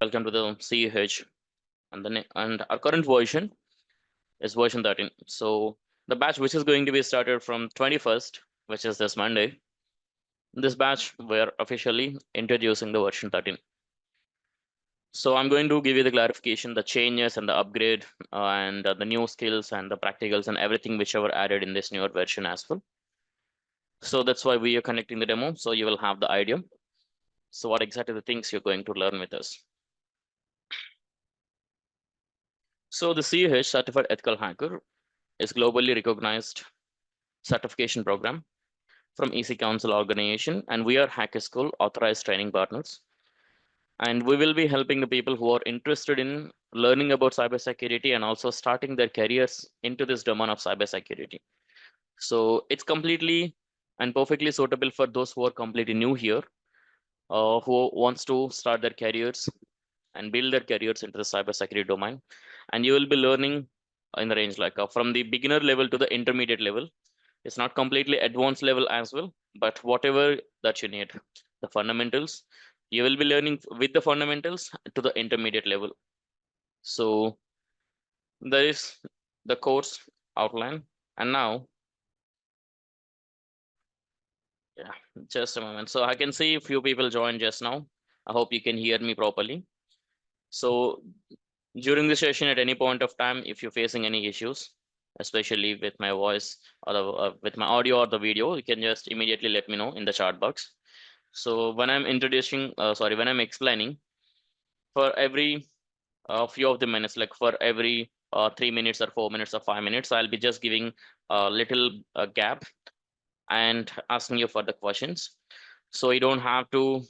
welcome to the CEH, and our current version is version 13. So the batch which is going to be started from 21st, which is this Monday. This batch we're officially introducing the version 13. So I'm going to give you the clarification, the changes and the upgrade, and the new skills and the practicals and everything which were added in this newer version as well. So that's why we are connecting the demo, so you will have the idea. So what exactly the things you're going to learn with us. So the CEH Certified Ethical Hacker is globally recognized certification program from EC Council organization, and we are Hacker School authorized training partners. And we will be helping the people who are interested in learning about cybersecurity and also starting their careers into this domain of cybersecurity. So it's completely and perfectly suitable for those who are completely new here, who wants to start their careers and build their careers into the cybersecurity domain. And you will be learning in the range like from the beginner level to the intermediate level. It's not completely advanced level as well, but whatever that you need, the fundamentals, you will be learning with the fundamentals to the intermediate level. So there is the course outline. And now, yeah, just a moment. So I can see a few people joined just now. I hope you can hear me properly. So during the session, at any point of time, if you're facing any issues, especially with my voice or with my audio or the video, you can just immediately let me know in the chat box. So when I'm when I'm explaining, for every few of the minutes, like for every 3 minutes or 4 minutes or 5 minutes, I'll be just giving a little gap and asking you for the questions. So you don't have to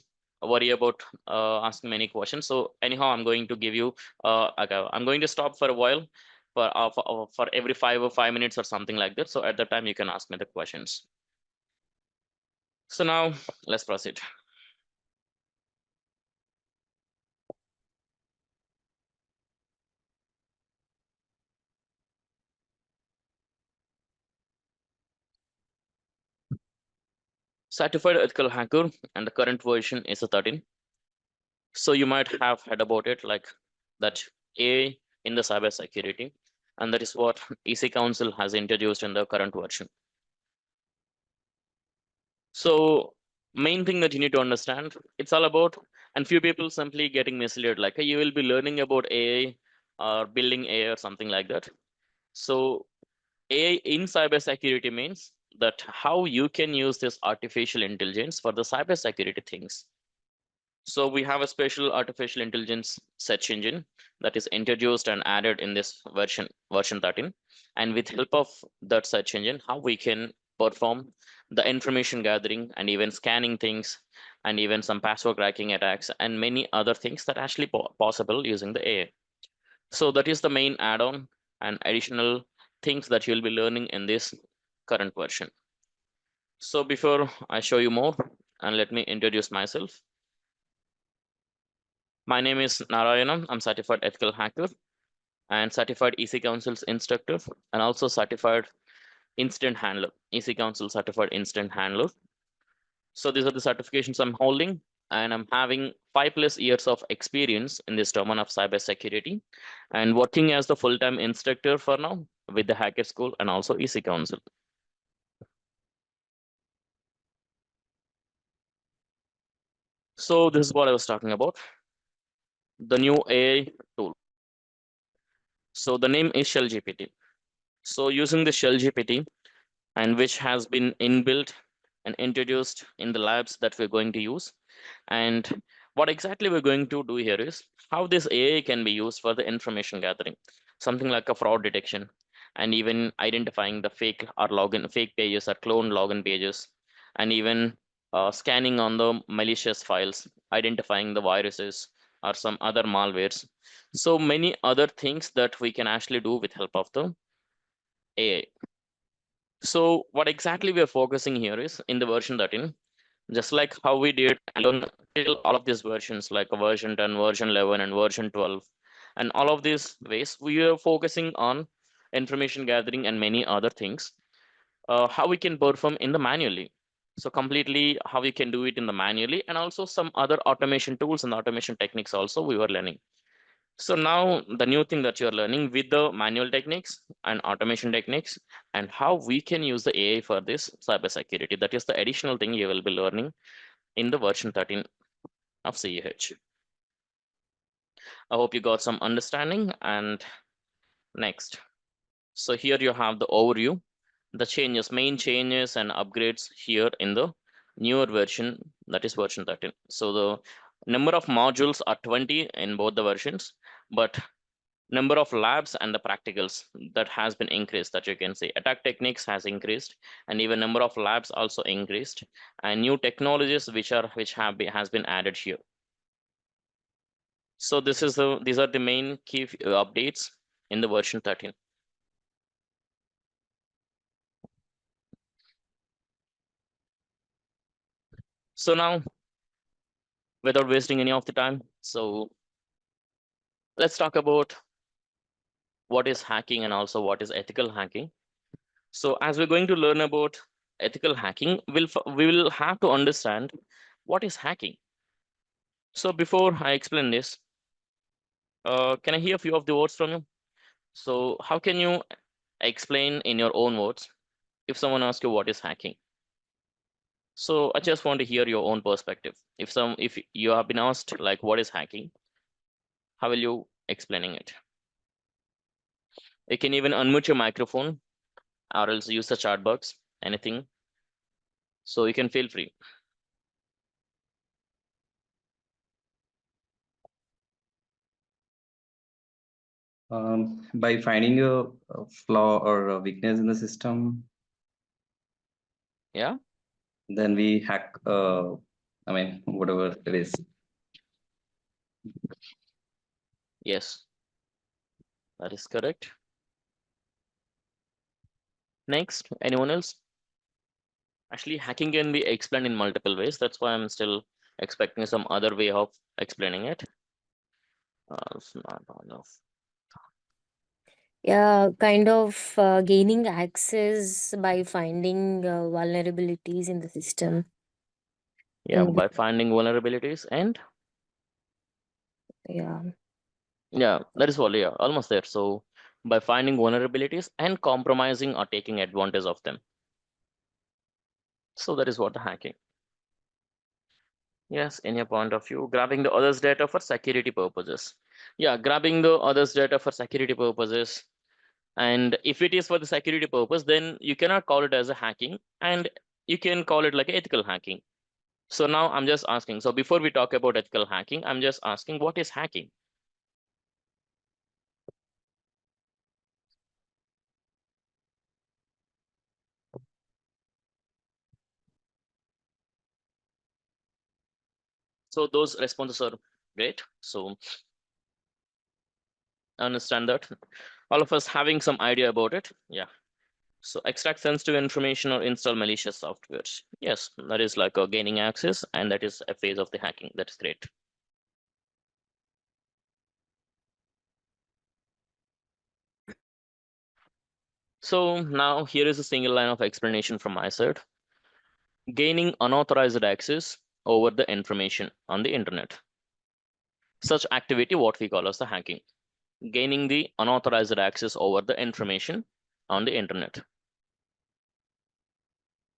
worry about asking many questions. So anyhow, I'm going to give you, I'm going to stop for a while for every 5 minutes or something like that. So at the time you can ask me the questions. So now let's proceed. Certified Ethical Hacker, and the current version is a 13. So you might have heard about it, like that AI in the cybersecurity, and that is what EC Council has introduced in the current version. So main thing that you need to understand, it's all about, and few people simply getting misled, like you will be learning about AI or building AI or something like that. So AI in cybersecurity means that how you can use this artificial intelligence for the cybersecurity things. So we have a special artificial intelligence search engine that is introduced and added in this version 13. And with help of that search engine, how we can perform the information gathering and even scanning things and even some password cracking attacks and many other things that are actually possible using the AI. So that is the main add-on and additional things that you'll be learning in this current version. So before I show you more, and let me introduce myself. My name is Narayanam. I'm certified ethical hacker and certified EC Council's instructor and also certified incident handler, EC Council certified incident handler. So these are the certifications I'm holding, and I'm having 5+ years of experience in this domain of cybersecurity and working as the full-time instructor for now with the Hacker School and also EC Council. So this is what I was talking about, the new AI tool. So the name is Shell GPT. So using the Shell GPT, and which has been inbuilt and introduced in the labs that we're going to use. And what exactly we're going to do here is how this AI can be used for the information gathering, something like a fraud detection, and even identifying the fake pages or clone login pages, and even scanning on the malicious files, identifying the viruses or some other malwares. So many other things that we can actually do with help of the AI. So what exactly we are focusing here is in the version 13, just like how we did till all of these versions like a version 10, version 11, and version 12. And all of these ways, we are focusing on information gathering and many other things, how we can perform in the manually. So completely how you can do it in the manually, and also some other automation tools and automation techniques also we were learning. So now the new thing that you're learning with the manual techniques and automation techniques, and how we can use the AI for this cybersecurity. That is the additional thing you will be learning in the version 13 of CEH. I hope you got some understanding. And next, so here you have the overview, the changes, main changes and upgrades here in the newer version, that is version 13. So the number of modules are 20 in both the versions, but number of labs and the practicals that has been increased, that you can see attack techniques has increased, and even number of labs also increased, and new technologies has been added here. So these are the main key updates in the version 13. So now, without wasting any of the time, so let's talk about what is hacking and also what is ethical hacking. So as we're going to learn about ethical hacking, we will have to understand what is hacking. So before I explain this, can I hear a few of the words from you? So how can you explain in your own words if someone asks you what is hacking? So I just want to hear your own perspective. If you have been asked like what is hacking, how will you explaining it? You can even unmute your microphone or else use the chat box, anything. So you can feel free. By finding a flaw or a weakness in the system, Yeah. then we hack. I mean, whatever it is. Yes, that is correct. Next, anyone else? Actually, hacking can be explained in multiple ways. That's why I'm still expecting some other way of explaining it. It's not enough. Yeah, kind of gaining access by finding vulnerabilities in the system. Yeah, And by finding vulnerabilities and yeah, yeah, that is all. Yeah, almost there. So by finding vulnerabilities and compromising or taking advantage of them. So that is what the hacking. Yes, in your point of view, grabbing the others' data for security purposes. Yeah, grabbing the others' data for security purposes. And if it is for the security purpose, then you cannot call it as a hacking, and you can call it like ethical hacking. So now I'm just asking. So before we talk about ethical hacking, I'm just asking what is hacking? So those responses are great. So I understand that all of us having some idea about it. Yeah. So extract sensitive information or install malicious softwares. Yes, that is like a gaining access, and that is a phase of the hacking. That is great. So now here is a single line of explanation from my side. Gaining unauthorized access over the information on the internet. Such activity, what we call as the hacking. Gaining the unauthorized access over the information on the internet.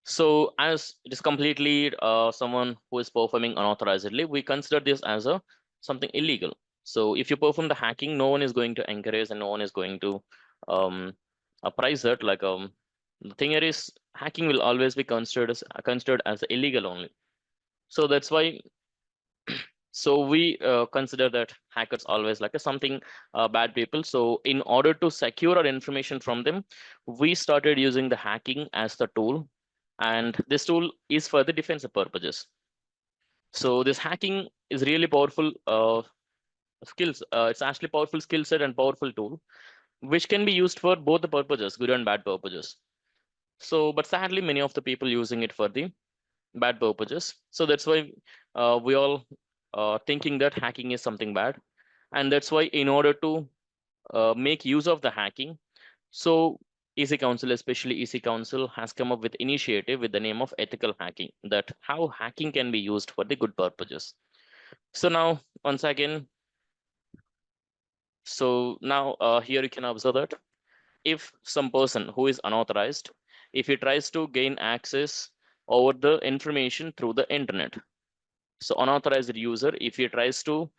So as it is completely someone who is performing unauthorizedly, we consider this as a something illegal. So if you perform the hacking, no one is going to encourage and no one is going to appraise that. Like the thing here is hacking will always be considered as illegal only. So that's why so we consider that hackers always like a something bad people. So in order to secure our information from them, we started using the hacking as the tool, and this tool is for the defensive purposes. So this hacking is really powerful skills. It's actually powerful skill set and powerful tool which can be used for both the purposes, good and bad purposes. So but sadly many of the people using it for the bad purposes. So that's why we all thinking that hacking is something bad, and that's why in order to make use of the hacking, so EC Council, especially EC Council, has come up with initiative with the name of ethical hacking, that how hacking can be used for the good purposes. So now, once again, here you can observe that if some person who is unauthorized, if he tries to gain access over the information through the internet, so unauthorized user, if he tries to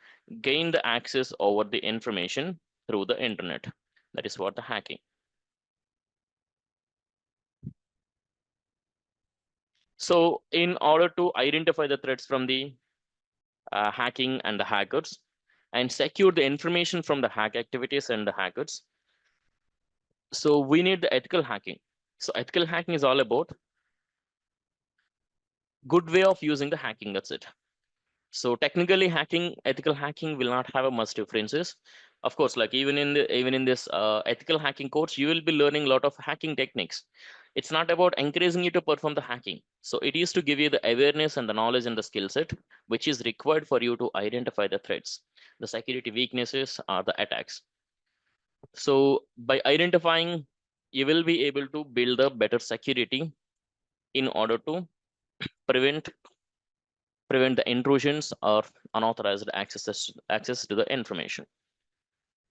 gain the access over the information through the internet, that is what the hacking. So in order to identify the threats from the hacking and the hackers and secure the information from the hack activities and the hackers, so we need the ethical hacking. So ethical hacking is all about good way of using the hacking, that's it. So technically hacking, ethical hacking will not have a much differences. Of course, like even in this ethical hacking course, you will be learning a lot of hacking techniques. It's not about encouraging you to perform the hacking. So it is to give you the awareness and the knowledge and the skill set, which is required for you to identify the threats, the security weaknesses, or the attacks. So by identifying, you will be able to build a better security in order to prevent the intrusions or unauthorized access to the information.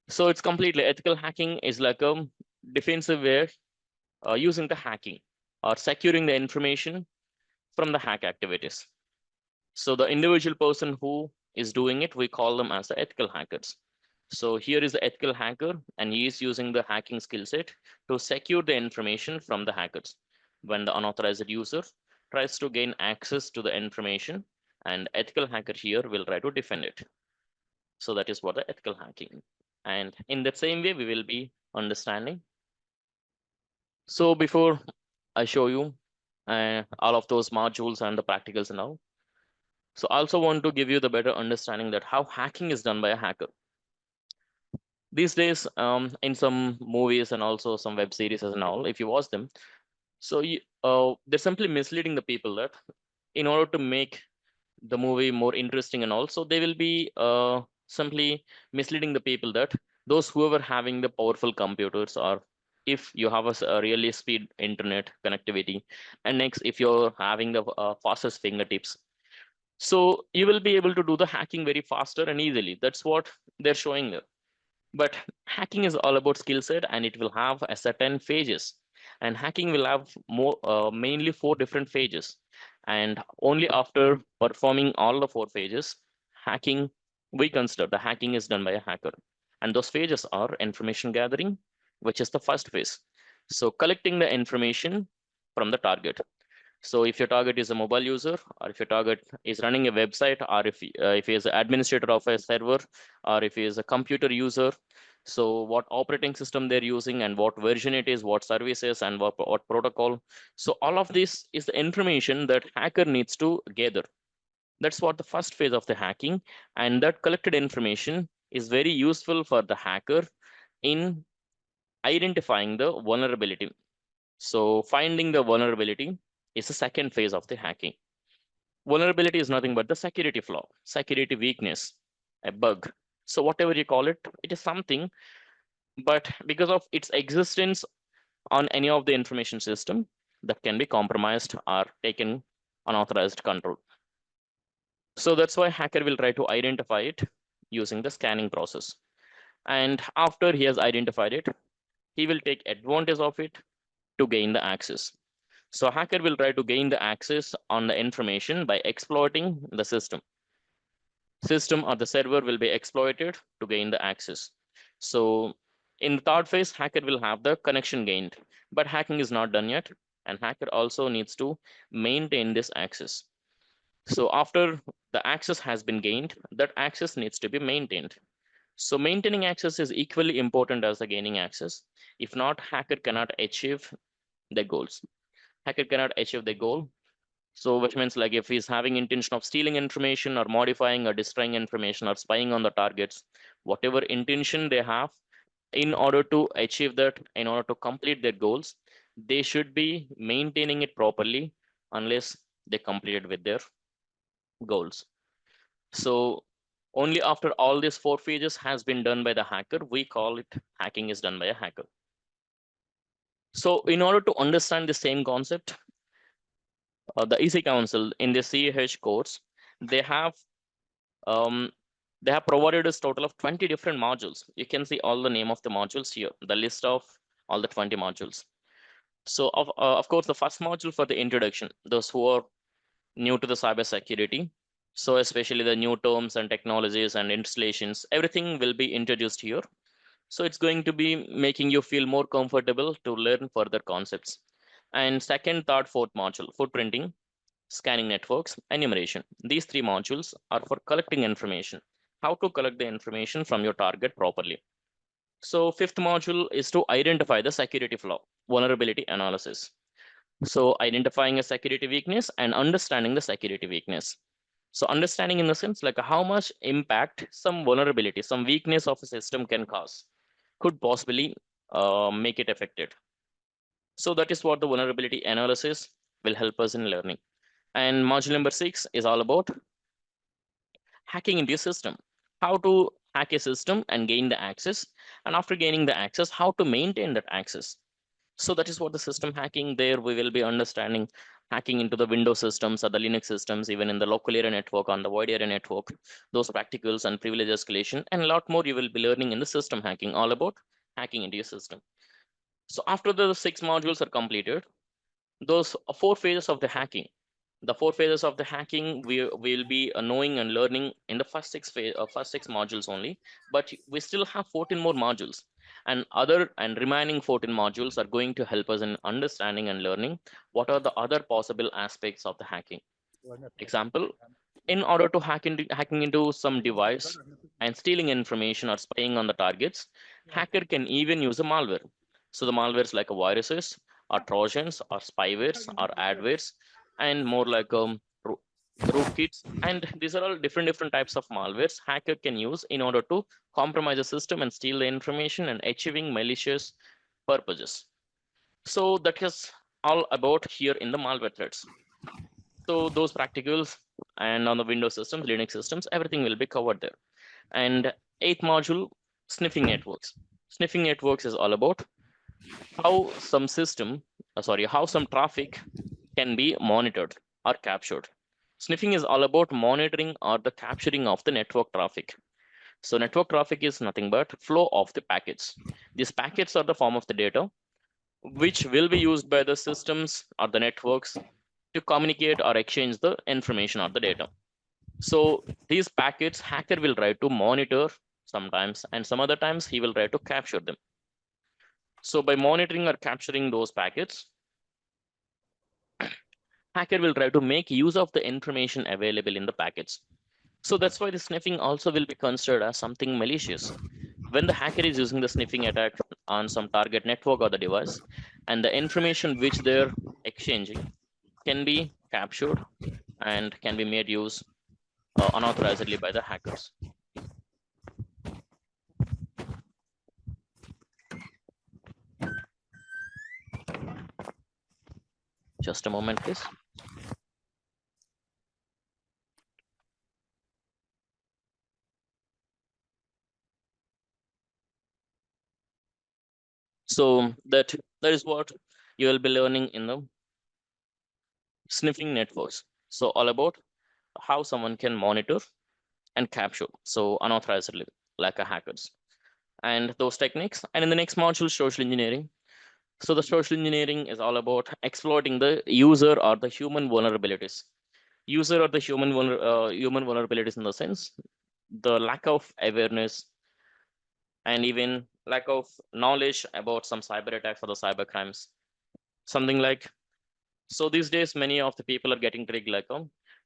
So it's completely ethical hacking is like a defensive way using the hacking or securing the information from the hack activities. So the individual person who is doing it, we call them as the ethical hackers. So here is the ethical hacker, and he is using the hacking skill set to secure the information from the hackers. When the unauthorized user tries to gain access to the information, and ethical hacker here will try to defend it. So that is what the ethical hacking. And in that same way, we will be understanding. So before I show you all of those modules and the practicals and all, so I also want to give you the better understanding that how hacking is done by a hacker. These days, in some movies and also some web series and all, if you watch them, so they're simply misleading the people that in order to make the movie more interesting, and also they will be simply misleading the people that those whoever having the powerful computers, or if you have a really speed internet connectivity, and next if you're having the fastest fingertips, so you will be able to do the hacking very faster and easily. That's what they're showing there. But hacking is all about skill set, and it will have a certain phases, and hacking will have more mainly 4 different phases. And only after performing all the 4 phases, hacking, we consider the hacking is done by a hacker. And those phases are information gathering, which is the first phase. So collecting the information from the target. So if your target is a mobile user, or if your target is running a website, or if he is an administrator of a server, or if he is a computer user, so what operating system they're using, and what version it is, what services, and what protocol. So all of this is the information that hacker needs to gather. That's what the first phase of the hacking, and that collected information is very useful for the hacker in identifying the vulnerability. So finding the vulnerability is the second phase of the hacking. Vulnerability is nothing but the security flaw, security weakness, a bug. So whatever you call it, it is something, but because of its existence on any of the information system, that can be compromised or taken unauthorized control. So that's why hacker will try to identify it using the scanning process. And after he has identified it, he will take advantage of it to gain the access. So a hacker will try to gain the access on the information by exploiting the system. System or the server will be exploited to gain the access. So in the third phase, hacker will have the connection gained, but hacking is not done yet. And hacker also needs to maintain this access. So after the access has been gained, that access needs to be maintained. So maintaining access is equally important as the gaining access. If not, hacker cannot achieve the goals. Hacker cannot achieve the goal. So which means like if he's having intention of stealing information or modifying or destroying information or spying on the targets, whatever intention they have, in order to achieve that, in order to complete their goals, they should be maintaining it properly unless they completed with their goals. So only after all these 4 phases has been done by the hacker, we call it hacking is done by a hacker. So in order to understand the same concept, the EC Council in the CEH course, they have um, they have provided us total of 20 different modules. You can see all the name of the modules here, the list of all the 20 modules. So of course, the first module for the introduction, those who are new to the cybersecurity. So especially the new terms and technologies and installations, everything will be introduced here. So it's going to be making you feel more comfortable to learn further concepts. And second, third, fourth module, footprinting, scanning networks, enumeration. These three modules are for collecting information, how to collect the information from your target properly. So fifth module is to identify the security flaw, vulnerability analysis. So identifying a security weakness and understanding the security weakness. So understanding in the sense like how much impact some vulnerability, some weakness of a system can cause, could possibly make it affected. So that is what the vulnerability analysis will help us in learning. And module number 6 is all about hacking into a system, how to hack a system and gain the access. And after gaining the access, how to maintain that access. So that is what the system hacking there we will be understanding, hacking into the Windows systems or the Linux systems, even in the local area network, on the wide area network, those practicals and privilege escalation, and a lot more you will be learning in the system hacking, all about hacking into your system. So after the 6 modules are completed, those 4 phases of the hacking, the 4 phases of the hacking we will be knowing and learning in the first 6 modules only, but we still have 14 more modules, and other and remaining 14 modules are going to help us in understanding and learning what are the other possible aspects of the hacking. Example, in order to hacking into some device and stealing information or spying on the targets, hacker can even use a malware. So the malwares like viruses or trojans or spywares or adwares, and more like rootkits. And these are all different types of malwares hacker can use in order to compromise the system and steal the information and achieving malicious purposes. So that is all about here in the malware threats. So those practicals and on the Windows systems, Linux systems, everything will be covered there. And eighth module, sniffing networks. Sniffing networks is all about how some how some traffic can be monitored or captured. Sniffing is all about monitoring or the capturing of the network traffic. So network traffic is nothing but flow of the packets. These packets are the form of the data which will be used by the systems or the networks to communicate or exchange the information or the data. So these packets hacker will try to monitor sometimes, and some other times he will try to capture them. So by monitoring or capturing those packets, hacker will try to make use of the information available in the packets. So that's why the sniffing also will be considered as something malicious. When the hacker is using the sniffing attack on some target network or the device, and the information which they're exchanging can be captured and can be made use unauthorizedly by the hackers. Just a moment, please. So that is what you will be learning in the sniffing networks. So all about how someone can monitor and capture so unauthorizedly like a hackers and those techniques. And in the next module, social engineering. So the social engineering is all about exploiting the user or the human vulnerabilities. User or the human vulnerabilities in the sense the lack of awareness and even lack of knowledge about some cyber attacks or the cyber crimes. Something like, so these days, many of the people are getting tricked like,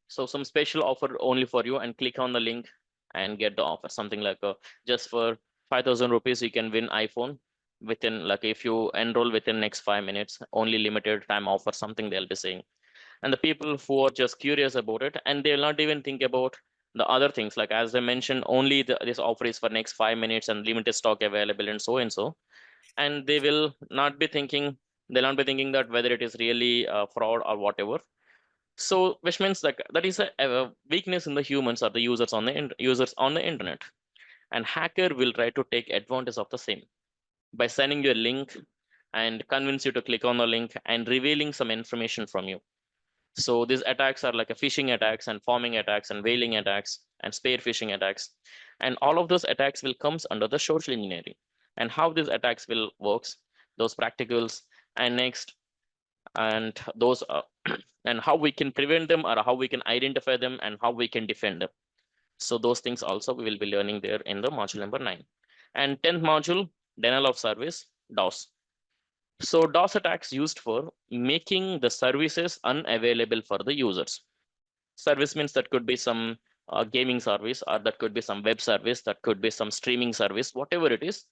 so some special offer only for you and click on the link and get the offer. Something like just for 5,000 rupees, you can win iPhone within like if you enroll within next 5 minutes, only limited time offer, something they'll be saying. And the people who are just curious about it and they'll not even think about the other things like as I mentioned only this offer is for next 5 minutes and limited stock available and so and so, and they will not be thinking, they'll not be thinking that whether it is really fraud or whatever. So which means like that is a weakness in the humans or the users on the users on the internet, and hacker will try to take advantage of the same by sending you a link and convince you to click on the link and revealing some information from you. So these attacks are like a phishing attacks and forming attacks and whaling attacks and spear phishing attacks. And all of those attacks will comes under the social engineering. And how these attacks will works, those practicals, and next, and those and how we can prevent them or how we can identify them and how we can defend them. So those things also we will be learning there in the module number 9. And 10th module, denial of service, DOS. So DOS attacks used for making the services unavailable for the users. Service means that could be some gaming service, or that could be some web service, that could be some streaming service, whatever it is.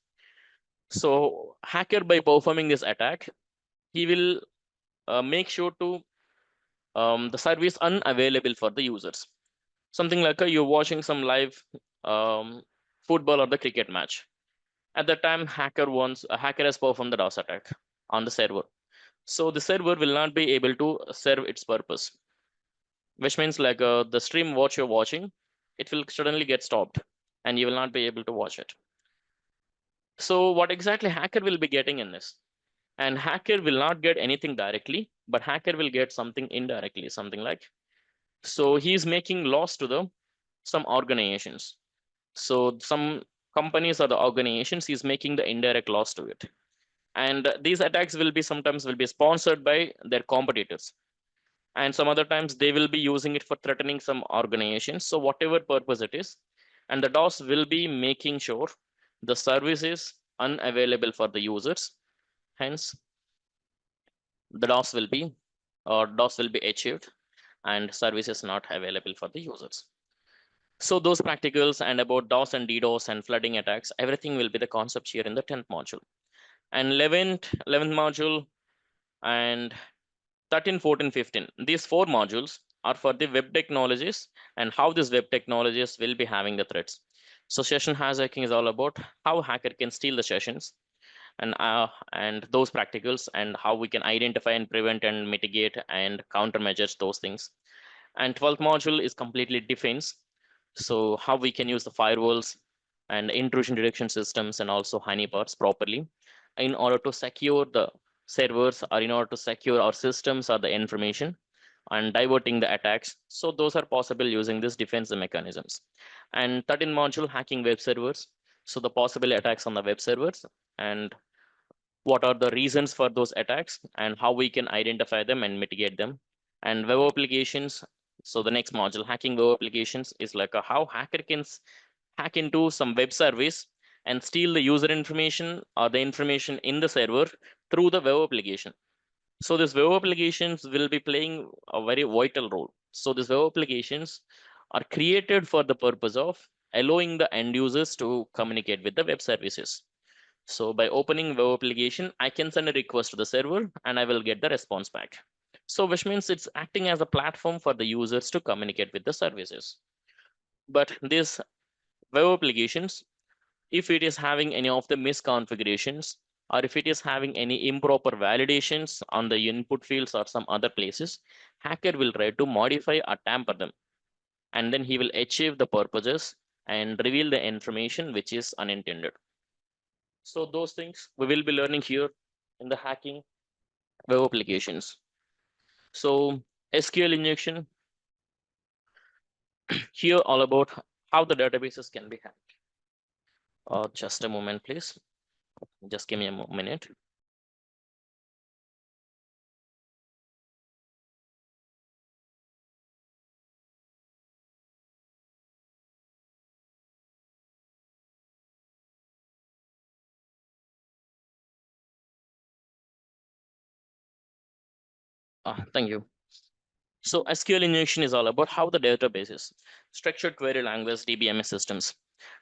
So hacker, by performing this attack, he will make sure to the service unavailable for the users. Something like you're watching some live football or the cricket match. At that time, a hacker has performed the DOS attack on the server. So the server will not be able to serve its purpose, which means like the stream what you're watching, it will suddenly get stopped and you will not be able to watch it. So what exactly hacker will be getting in this? And hacker will not get anything directly, but hacker will get something indirectly, something like, so he's making loss to the some organizations. So some companies or the organizations, he's making the indirect loss to it. And these attacks will be sometimes will be sponsored by their competitors. And some other times they will be using it for threatening some organizations. So whatever purpose it is, and the DOS will be making sure the service is unavailable for the users. Hence, the DOS will be achieved and service is not available for the users. So those practicals and about DOS and DDoS and flooding attacks, everything will be the concepts here in the 10th module. And 11th module and 13, 14, 15. These 4 modules are for the web technologies and how these web technologies will be having the threats. So session hijacking is all about how hacker can steal the sessions and those practicals and how we can identify and prevent and mitigate and countermeasures those things. And 12th module is completely defense. So how we can use the firewalls and intrusion detection systems and also honeypots properly in order to secure the servers or in order to secure our systems or the information and diverting the attacks. So those are possible using these defense mechanisms. And 13 module, hacking web servers. So the possible attacks on the web servers and what are the reasons for those attacks and how we can identify them and mitigate them. And web applications. So the next module, hacking web applications, is like how hacker can hack into some web service and steal the user information or the information in the server through the web application. So these web applications will be playing a very vital role. So these web applications are created for the purpose of allowing the end users to communicate with the web services. So by opening web application, I can send a request to the server and I will get the response back. So which means it's acting as a platform for the users to communicate with the services. But these web applications, if it is having any of the misconfigurations, or if it is having any improper validations on the input fields or some other places, hacker will try to modify or tamper them. And then he will achieve the purposes and reveal the information which is unintended. So those things we will be learning here in the hacking web applications. So SQL injection, here all about how the databases can be hacked. Just a moment, please. Just give me a minute. Thank you. So SQL injection is all about how the databases, structured query language, DBMS systems,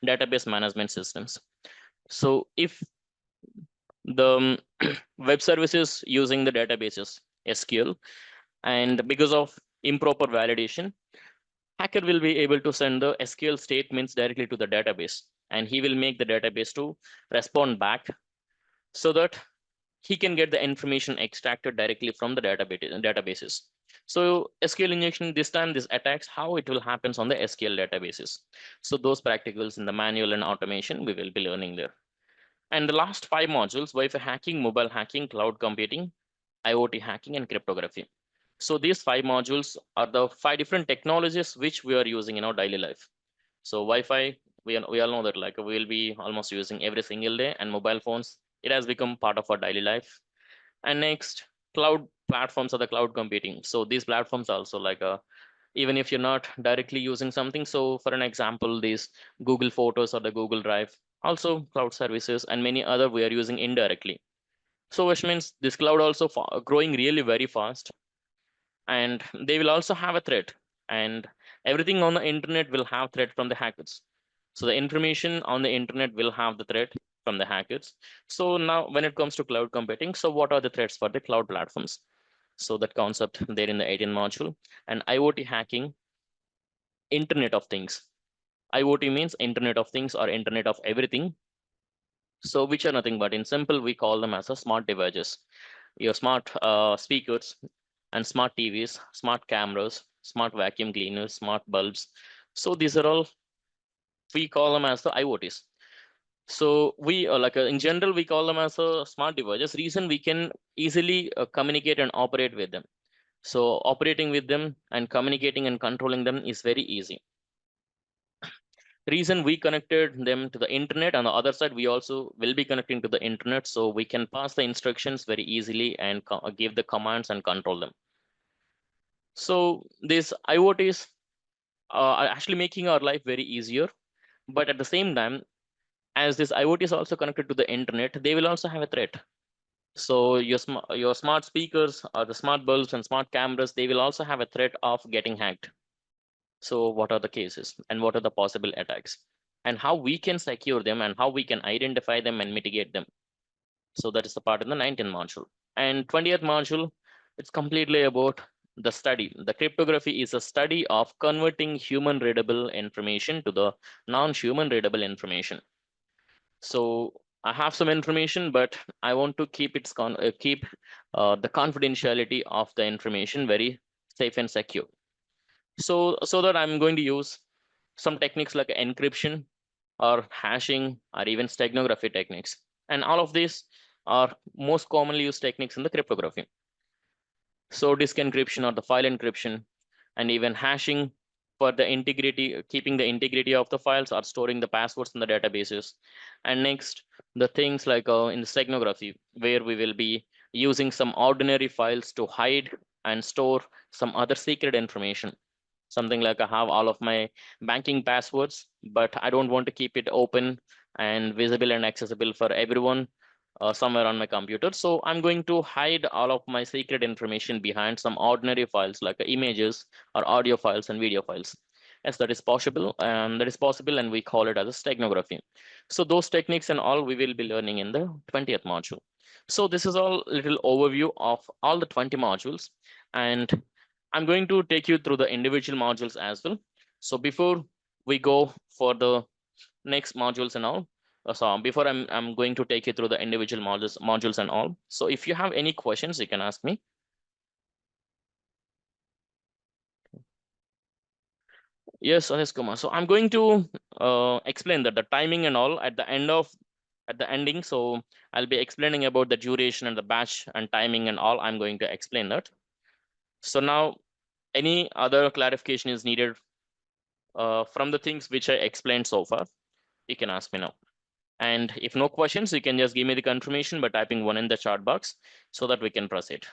database management systems. So if the web services using the databases SQL, and because of improper validation, hacker will be able to send the SQL statements directly to the database, and he will make the database to respond back so that he can get the information extracted directly from the databases. So SQL injection, this time this attacks, how it will happens on the SQL databases. So those practicals in the manual and automation, we will be learning there. And the last 5 modules, Wi-Fi hacking, mobile hacking, cloud computing, IoT hacking, and cryptography. So these 5 modules are the 5 different technologies which we are using in our daily life. So Wi-Fi, we all know that like we'll be almost using every single day, and mobile phones, it has become part of our daily life. And next, cloud platforms are the cloud computing. So these platforms also like even if you're not directly using something. So for an example, these Google Photos or the Google Drive, also cloud services, and many other we are using indirectly. So which means this cloud also growing really very fast, and they will also have a threat, and everything on the internet will have threat from the hackers. So the information on the internet will have the threat from the hackers. So now when it comes to cloud computing, so what are the threats for the cloud platforms? So that concept there in the 18 module. And IoT hacking, Internet of Things. IoT means Internet of Things or Internet of Everything. So which are nothing but in simple, we call them as a smart devices. Your smart speakers and smart TVs, smart cameras, smart vacuum cleaners, smart bulbs. So these are all, we call them as the IoTs. So we in general, we call them as a smart devices. Reason we can easily communicate and operate with them. So operating with them and communicating and controlling them is very easy. Reason we connected them to the internet, on the other side we also will be connecting to the internet, so we can pass the instructions very easily and give the commands and control them. So these IoTs are actually making our life very easier, but at the same time, as this IoT is also connected to the internet, they will also have a threat. So your smart speakers or the smart bulbs and smart cameras, they will also have a threat of getting hacked. So what are the cases and what are the possible attacks, and how we can secure them and how we can identify them and mitigate them. So that is the part in the 19th module. And 20th module, it's completely about the study. The cryptography is a study of converting human readable information to the non-human readable information. So I have some information, but I want to keep the confidentiality of the information very safe and secure. So that I'm going to use some techniques like encryption or hashing or even steganography techniques. And all of these are most commonly used techniques in the cryptography. So disk encryption or the file encryption, and even hashing for the integrity, keeping the integrity of the files or storing the passwords in the databases. And next, the things like in the steganography, where we will be using some ordinary files to hide and store some other secret information. Something like I have all of my banking passwords, but I don't want to keep it open and visible and accessible for everyone somewhere on my computer. So I'm going to hide all of my secret information behind some ordinary files like images or audio files and video files. Yes, that is possible, and we call it as a steganography. So those techniques and all we will be learning in the 20th module. So this is all little overview of all the 20 modules, and I'm going to take you through the individual modules as well. So before we go for the next modules and all, so before I'm going to take you through the individual modules and all. So if you have any questions, you can ask me. Yes, Anis Kumar. So I'm going to explain that the timing and all at the ending. So I'll be explaining about the duration and the batch and timing and all. I'm going to explain that. So now, any other clarification is needed from the things which I explained so far, you can ask me now. And if no questions, you can just give me the confirmation by typing 1 in the chat box so that we can proceed.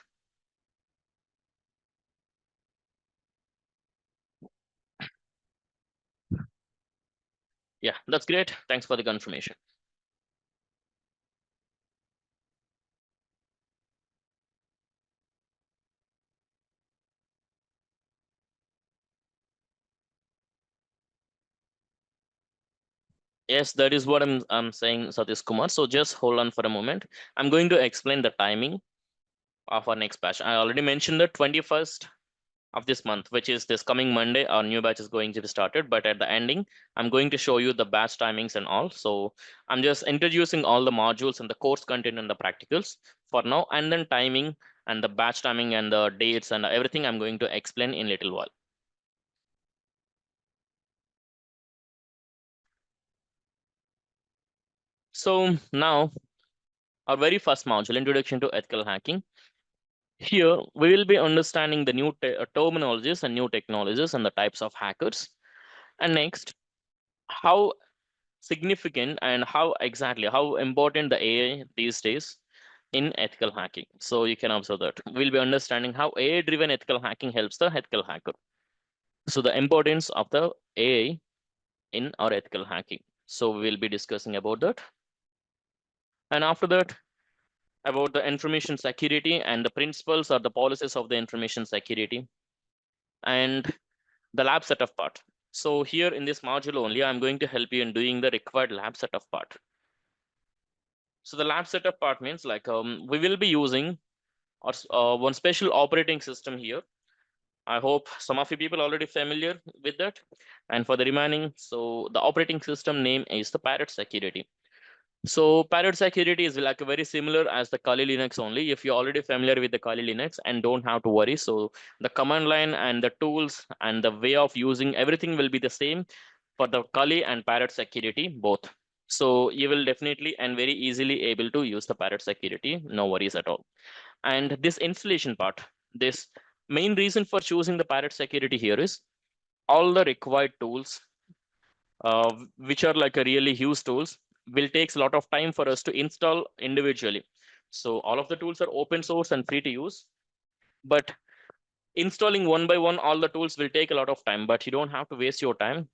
Yeah, that's great. Thanks for the confirmation. Yes, that is what I'm saying, Satish Kumar. So just hold on for a moment. I'm going to explain the timing of our next batch. I already mentioned the 21st of this month, which is this coming Monday, our new batch is going to be started. But at the ending, I'm going to show you the batch timings and all. So I'm just introducing all the modules and the course content and the practicals for now, and then timing and the batch timing and the dates and everything I'm going to explain in a little while. So now our very first module, Introduction to Ethical Hacking. Here we will be understanding the new terminologies and new technologies and the types of hackers. And next, how significant and how important the AI these days in ethical hacking. So you can observe that we'll be understanding how AI driven ethical hacking helps the ethical hacker. So the importance of the AI in our ethical hacking. So we will be discussing about that. And after that, about the information security and the principles or the policies of the information security and the lab setup part. So here in this module only, I'm going to help you in doing the required lab setup part. So the lab setup part means like we will be using one special operating system here. I hope some of you people already familiar with that. And for the remaining, so the operating system name is the Parrot Security. So Parrot Security is like very similar as the Kali Linux only. If you're already familiar with the Kali Linux and don't have to worry. So the command line and the tools and the way of using everything will be the same for the Kali and Parrot Security both. So you will definitely and very easily able to use the Parrot Security. No worries at all. And this installation part, this main reason for choosing the Parrot Security here is all the required tools, which are like a really huge tools, will takes a lot of time for us to install individually. So all of the tools are open source and free to use, but installing one by one all the tools will take a lot of time, but you don't have to waste your time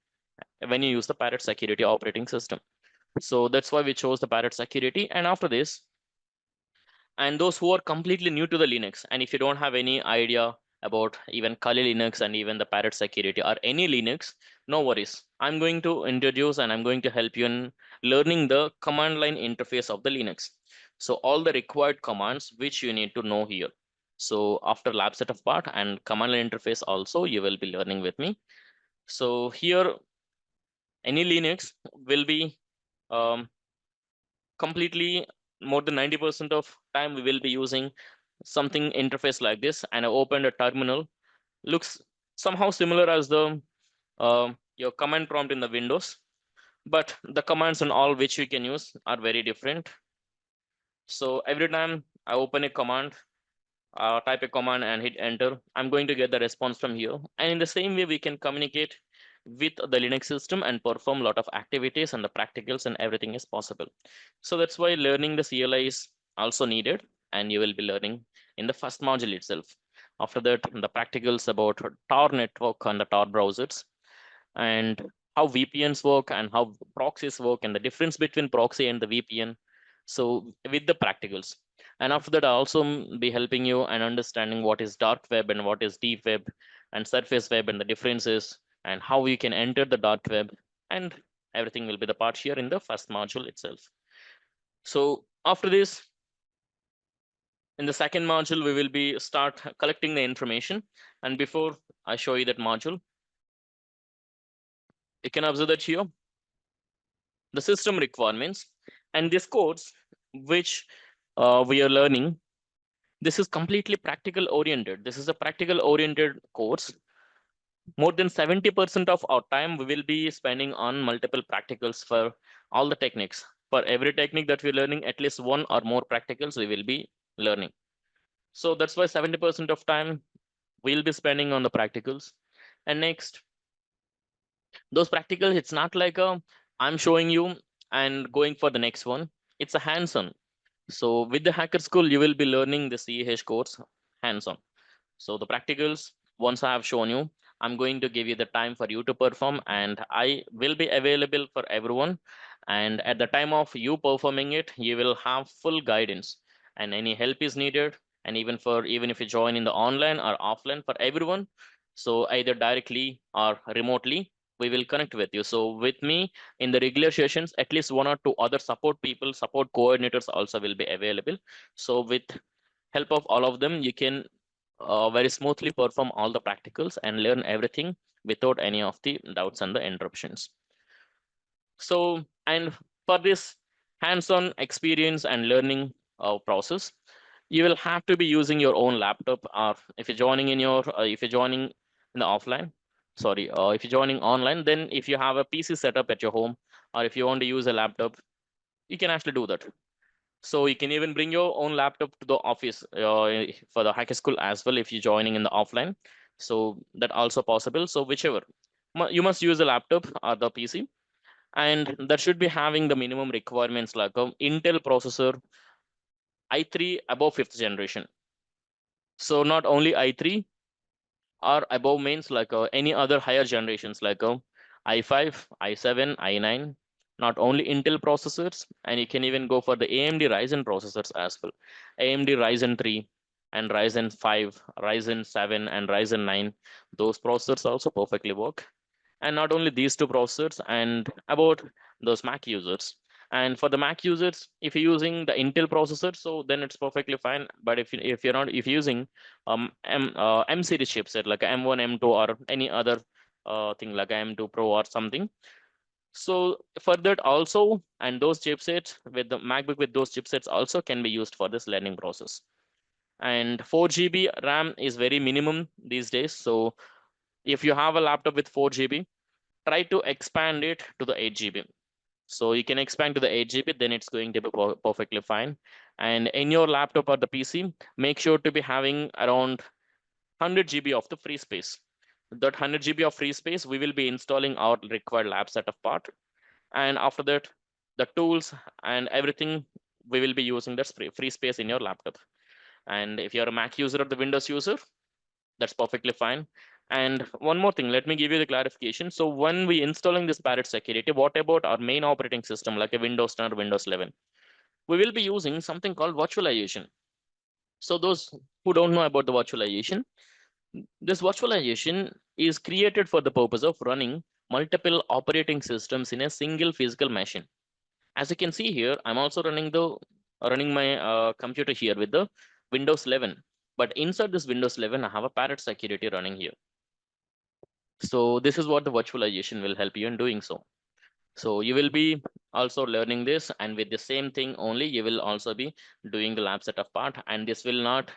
when you use the Parrot Security operating system. So that's why we chose the Parrot Security. And after this, and those who are completely new to the Linux, and if you don't have any idea about even Kali Linux and even the Parrot Security or any Linux, no worries. I'm going to introduce and I'm going to help you in learning the command line interface of the Linux. So all the required commands which you need to know here. So after lab setup part and command line interface also, you will be learning with me. So here, any Linux will be completely more than 90% of time we will be using something interface like this. And I opened a terminal. Looks somehow similar as the your command prompt in the Windows, but the commands and all which we can use are very different. So every time I open a command, type a command and hit enter, I'm going to get the response from here. And in the same way, we can communicate with the Linux system and perform a lot of activities and the practicals and everything is possible. So that's why learning the CLI is also needed, and you will be learning in the first module itself. After that, the practicals about Tor network and the Tor browsers and how VPNs work and how proxies work and the difference between proxy and the VPN. So with the practicals. And after that, I'll also be helping you and understanding what is dark web and what is deep web and surface web and the differences and how you can enter the dark web, and everything will be the part here in the first module itself. So after this, in the second module, we will be start collecting the information. And before I show you that module, you can observe that here, the system requirements and these codes which we are learning. This is completely practical oriented. This is a practical oriented course. More than 70% of our time we will be spending on multiple practicals for all the techniques. For every technique that we're learning, at least one or more practicals we will be learning. So that's why 70% of time we'll be spending on the practicals. And next, those practicals, it's not like I'm showing you and going for the next one. It's a hands-on. So with the Hacker School, you will be learning the CEH course hands-on. So the practicals, once I have shown you, I'm going to give you the time for you to perform, and I will be available for everyone. And at the time of you performing it, you will have full guidance, and any help is needed. And even if you join in the online or offline, for everyone, so either directly or remotely, we will connect with you. So with me in the regular sessions, at least one or two other support people, support coordinators also will be available. So with help of all of them, you can very smoothly perform all the practicals and learn everything without any of the doubts and the interruptions. So, and for this hands-on experience and learning process, you will have to be using your own laptop, or if you're joining in your if you're joining in the offline, sorry, if you're joining online, then if you have a PC setup at your home, or if you want to use a laptop, you can actually do that. So you can even bring your own laptop to the office for the hacker school as well if you're joining in the offline. So that also possible. So whichever, you must use a laptop or the PC, and that should be having the minimum requirements like a Intel processor i3 above 5th generation. So not only i3 or above means like any other higher generations like i5, i7, i9, not only Intel processors, and you can even go for the AMD Ryzen processors as well. AMD Ryzen 3 and Ryzen 5, Ryzen 7 and Ryzen 9, those processors also perfectly work. And not only these two processors, and about those Mac users. And for the Mac users, if you're using the Intel processor, so then it's perfectly fine. But if you're not, if you're using M series chipset like M1, M2, or any other thing like M2 Pro or something, so for that also, and those chipsets with the MacBook with those chipsets also can be used for this learning process. And 4 GB RAM is very minimum these days. So if you have a laptop with 4 GB, try to expand it to the 8 GB. So you can expand to the 8 GB, then it's going to be perfectly fine. And in your laptop or the PC, make sure to be having around 100 GB of the free space. That 100 GB of free space, we will be installing our required lab setup part. And after that, the tools and everything, we will be using that free space in your laptop. And if you're a Mac user or the Windows user, that's perfectly fine. And one more thing, let me give you the clarification. So when we installing this Parrot security, what about our main operating system like a Windows 10 or Windows 11? We will be using something called virtualization. So those who don't know about the virtualization, this virtualization is created for the purpose of running multiple operating systems in a single physical machine. As you can see here, I'm also running my computer here with the Windows 11. But inside this Windows 11, I have a Parrot security running here. So this is what the virtualization will help you in doing so. So you will be also learning this, and with the same thing only, you will also be doing the lab setup part, and this will not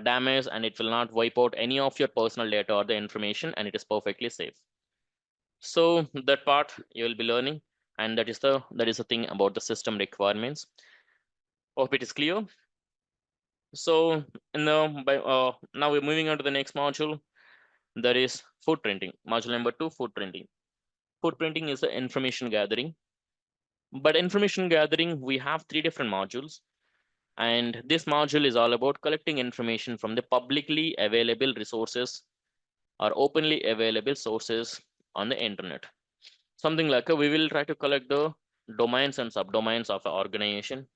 damage, and it will not wipe out any of your personal data or the information, and it is perfectly safe. So that part you will be learning, and that is the thing about the system requirements. Hope it is clear. So now we're moving on to the next module. That is footprinting. Module number 2, footprinting. Footprinting is the information gathering. But information gathering, we have 3 different modules. And this module is all about collecting information from the publicly available resources or openly available sources on the internet. Something like we will try to collect the domains and subdomains of an organization.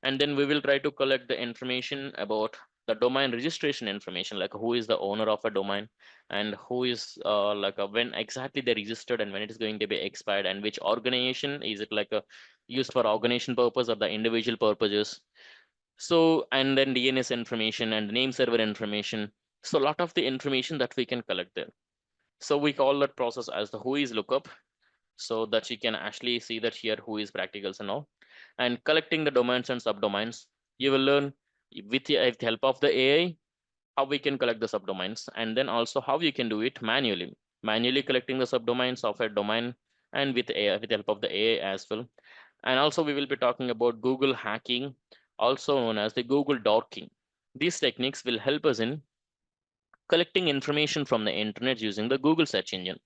And then we will try to collect the information about the domain registration information, like who is the owner of a domain, and who is when exactly they registered, and when it is going to be expired, and which organization is it, like a used for organization purpose or the individual purposes. So, and then DNS information and name server information. So a lot of the information that we can collect there. So we call that process as the who is lookup, so that you can actually see that here who is practicals and all. And collecting the domains and subdomains, you will learn with the help of the AI how we can collect the subdomains, and then also how you can do it manually collecting the subdomains of a domain, and with AI, with the help of the AI as well. And also we will be talking about Google hacking, also known as the Google dorking. These techniques will help us in collecting information from the internet using the Google search engine.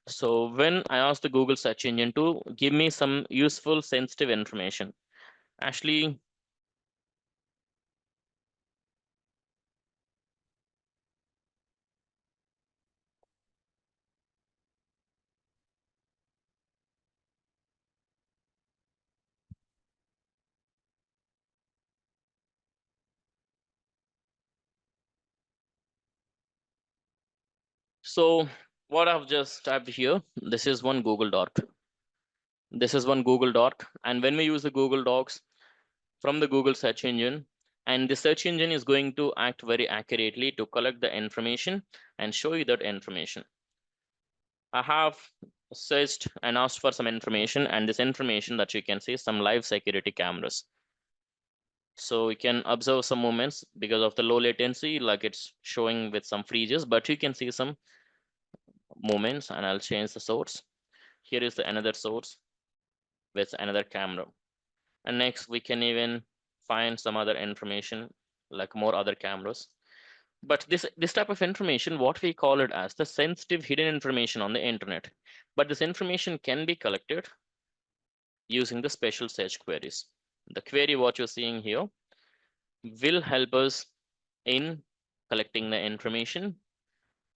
So when I asked the Google search engine to give me some useful sensitive information, actually, so what I've just typed here, this is one Google Doc. This is one Google Doc. And when we use the Google Docs from the Google search engine, and the search engine is going to act very accurately to collect the information and show you that information. I have searched and asked for some information, and this information that you can see some live security cameras. So you can observe some movements because of the low latency, like it's showing with some freezes, but you can see some movements, and I'll change the source. Here is the another source with another camera. And next, we can even find some other information, like more other cameras. But this type of information, what we call it as the sensitive hidden information on the internet. But this information can be collected using the special search queries. The query what you're seeing here will help us in collecting the information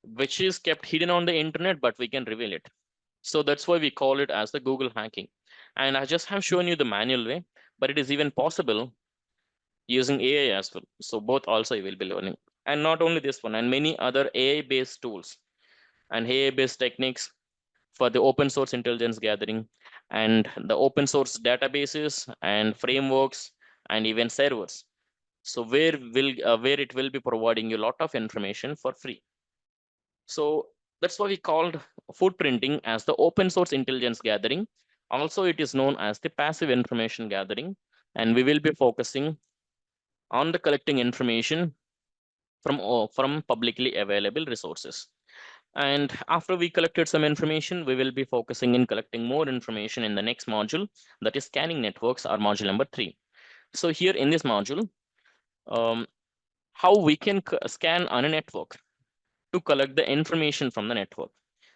which is kept hidden on the internet, but we can reveal it. So that's why we call it as the Google hacking. And I just have shown you the manual way, but it is even possible using AI as well. So both also you will be learning. And not only this one, and many other AI-based tools and AI-based techniques for the open source intelligence gathering and the open source databases and frameworks and even servers. So where it will be providing you a lot of information for free. So that's why we called footprinting as the open source intelligence gathering. Also, it is known as the passive information gathering, and we will be focusing on the collecting information from publicly available resources. And after we collected some information, we will be focusing in collecting more information in the next module, that is scanning networks, or module number 3. So here in this module, um, how we can scan on a network to collect the information from the network.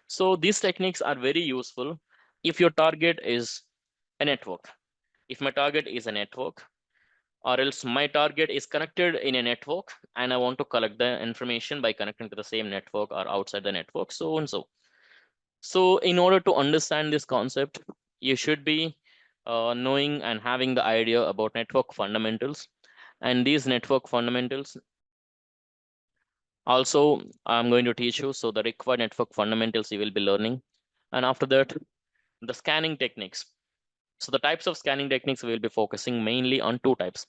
So these techniques are very useful if your target is a network. If my target is a network, or else my target is connected in a network and I want to collect the information by connecting to the same network or outside the network, so and so. So in order to understand this concept, you should be knowing and having the idea about network fundamentals. And these network fundamentals also I'm going to teach you. So the required network fundamentals you will be learning. And after that, the scanning techniques. So the types of scanning techniques we will be focusing mainly on 2 types.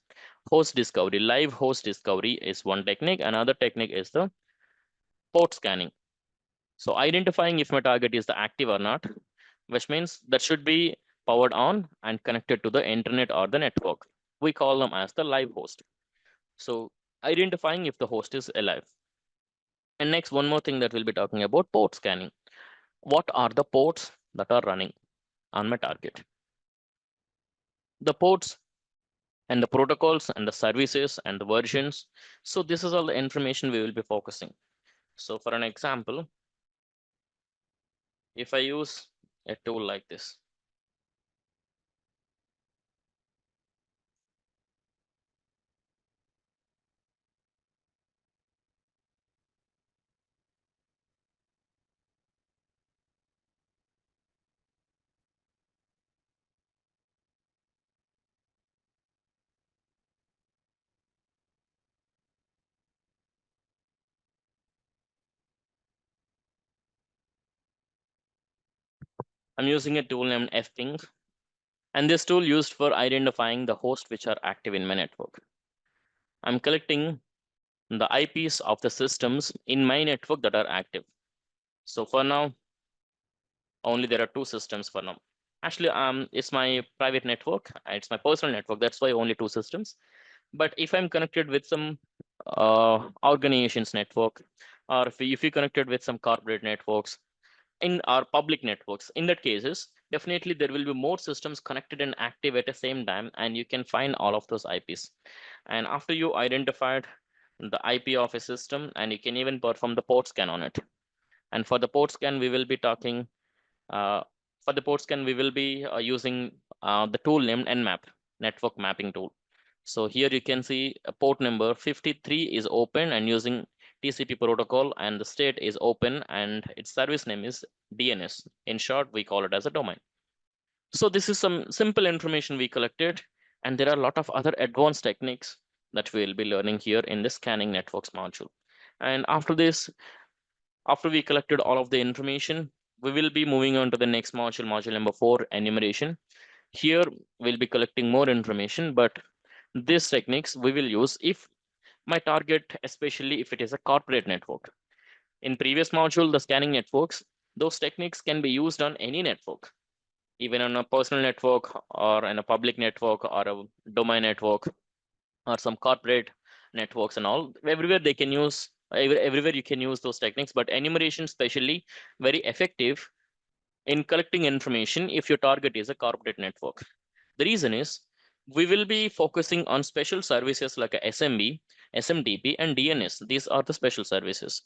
Host discovery, live host discovery is one technique. Another technique is the port scanning. So identifying if my target is the active or not, which means that should be powered on and connected to the internet or the network. We call them as the live host. So identifying if the host is alive. And next, one more thing that we'll be talking about, port scanning. What are the ports that are running on my target? The ports and the protocols and the services and the versions. So this is all the information we will be focusing. So for an example, if I use a tool like this, I'm using a tool named Fping, and this tool used for identifying the hosts which are active in my network. I'm collecting the IPs of the systems in my network that are active. So for now, only there are 2 systems for now. Actually, it's my private network, it's my personal network. That's why only 2 systems. But if I'm connected with some organizations network, or if you connected with some corporate networks in our public networks, in that cases, definitely there will be more systems connected and active at the same time, and you can find all of those IPs. And after you identified the IP of a system, and you can even perform the port scan on it. And for the port scan, we will be talking, uh, for the port scan, we will be using the tool named Nmap, network mapping tool. So here you can see a port number 53 is open and using TCP protocol, and the state is open and its service name is DNS. In short, we call it as a domain. So this is some simple information we collected, and there are a lot of other advanced techniques that we'll be learning here in the scanning networks module. And after this, after we collected all of the information, we will be moving on to the next module, module number 4, enumeration. Here we'll be collecting more information, but these techniques we will use if my target, especially if it is a corporate network. In previous module, the scanning networks, those techniques can be used on any network, even on a personal network or in a public network or a domain network or some corporate networks and all. Everywhere they can use, everywhere you can use those techniques, but enumeration especially very effective in collecting information if your target is a corporate network. The reason is We will be focusing on special services like a SMB, SMTP, and DNS. These are the special services.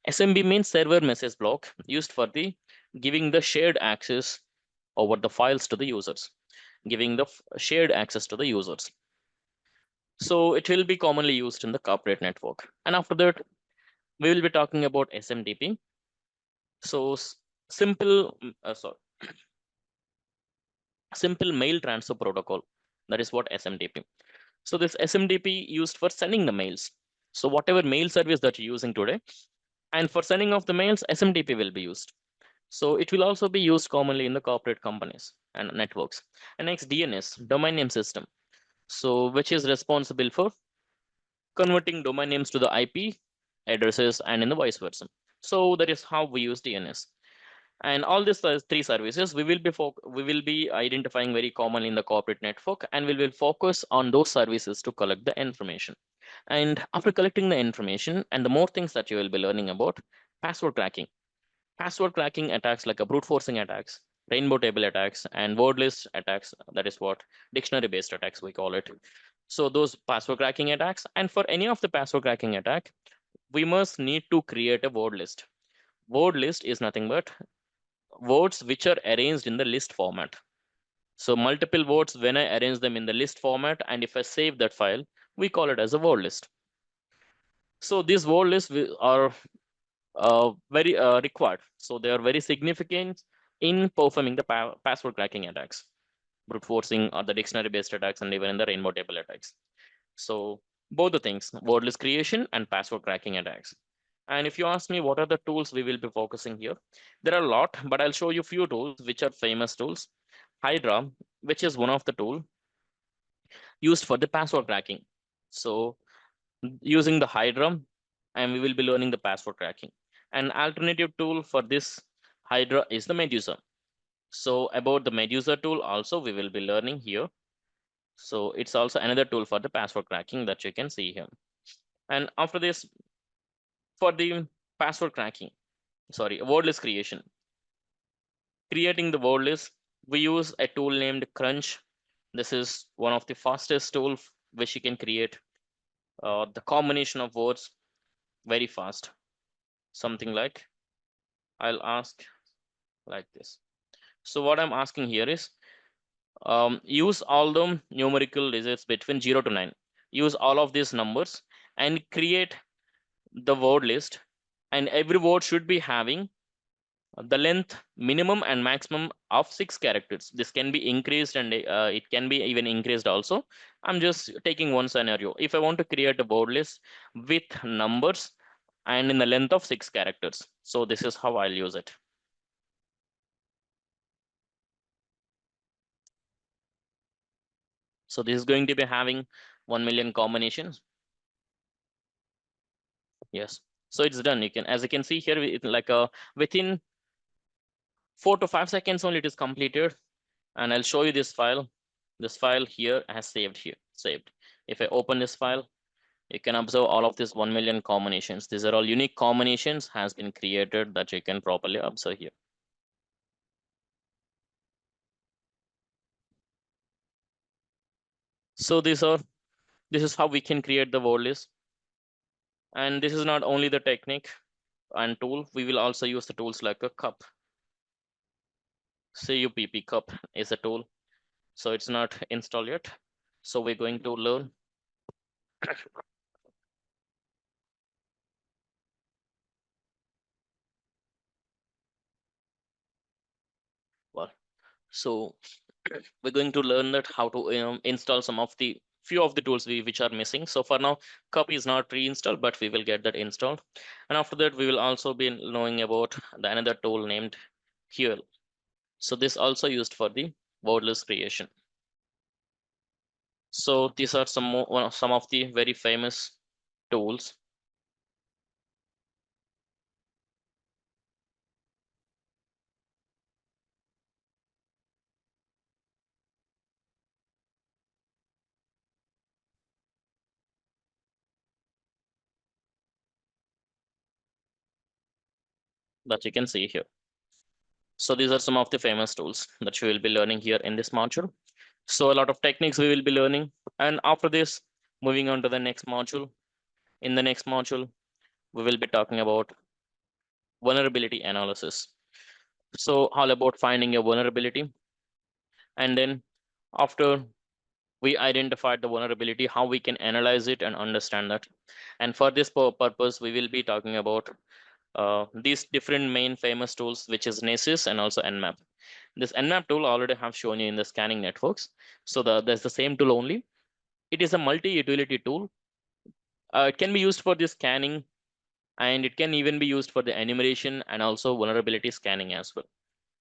SMB means server message block, used for the giving the shared access over the files to the users, giving the shared access to the users. So it will be commonly used in the corporate network. And after that, we will be talking about SMTP. So simple, sorry, simple mail transfer protocol. That is what SMTP. So this SMTP used for sending the mails. So whatever mail service that you're using today, and for sending of the mails, SMTP will be used. So it will also be used commonly in the corporate companies and networks. And next, DNS, domain name system. So which is responsible for converting domain names to the IP addresses and in the vice versa. So that is how we use DNS. And all these three services we will be identifying very commonly in the corporate network, and we will focus on those services to collect the information. And after collecting the information and the more things that you will be learning about, password cracking. Password cracking attacks like a brute forcing attacks, rainbow table attacks, and word list attacks. That is what dictionary based attacks we call it. So those password cracking attacks, and for any of the password cracking attack, we must need to create a word list. Word list is nothing but words which are arranged in the list format. So multiple words, when I arrange them in the list format, and if I save that file, we call it as a word list. So these word lists are very required. So they are very significant in performing the password cracking attacks, brute forcing, or the dictionary based attacks, and even in the rainbow table attacks. So both the things, word list creation and password cracking attacks. And if you ask me what are the tools we will be focusing here, there are a lot, but I'll show you few tools which are famous tools. Hydra, which is one of the tool used for the password cracking. So using the Hydra, and we will be learning the password cracking. An alternative tool for this Hydra is the Medusa. So about the Medusa tool also we will be learning here. So it's also another tool for the password cracking that you can see here. And after this, for the password cracking, sorry, word list creation. Creating the word list, we use a tool named Crunch. This is one of the fastest tool which you can create the combination of words very fast. Something like, I'll ask like this. So what I'm asking here is, use all the numerical digits between 0 to 9. Use all of these numbers and create the word list. And every word should be having the length minimum and maximum of 6 characters. This can be increased, and it can be even increased also. I'm just taking one scenario. If I want to create a word list with numbers and in the length of 6 characters, so this is how I'll use it. So this is going to be having 1 million combinations. Yes, so it's done. You can, as you can see here, like within 4 to 5 seconds only it is completed. And I'll show you this file. This file here has saved. If I open this file, you can observe all of these 1 million combinations. These are all unique combinations has been created that you can properly observe here. So this is how we can create the word list. And this is not only the technique and tool, we will also use the tools like a cup. CUPP cup is a tool. So it's not installed yet. So we're going to learn. Well, so we're going to learn that how to install some of the few of the tools which are missing. So for now, cup is not pre-installed, but we will get that installed. And after that, we will also be knowing about the another tool named Fuel. So this also used for the word list creation. So these are some of the very famous tools. That you can see here. So these are some of the famous tools that you will be learning here in this module. So a lot of techniques we will be learning. And after this, moving on to the next module. In the next module, we will be talking about vulnerability analysis. So all about finding a vulnerability. And then after we identified the vulnerability, how we can analyze it and understand that. And for this purpose, we will be talking about these different main famous tools, which is NASIS and also Nmap. This Nmap tool already have shown you in the scanning networks. So there's the same tool only. It is a multi-utility tool. It can be used for the scanning, and it can even be used for the enumeration and also vulnerability scanning as well.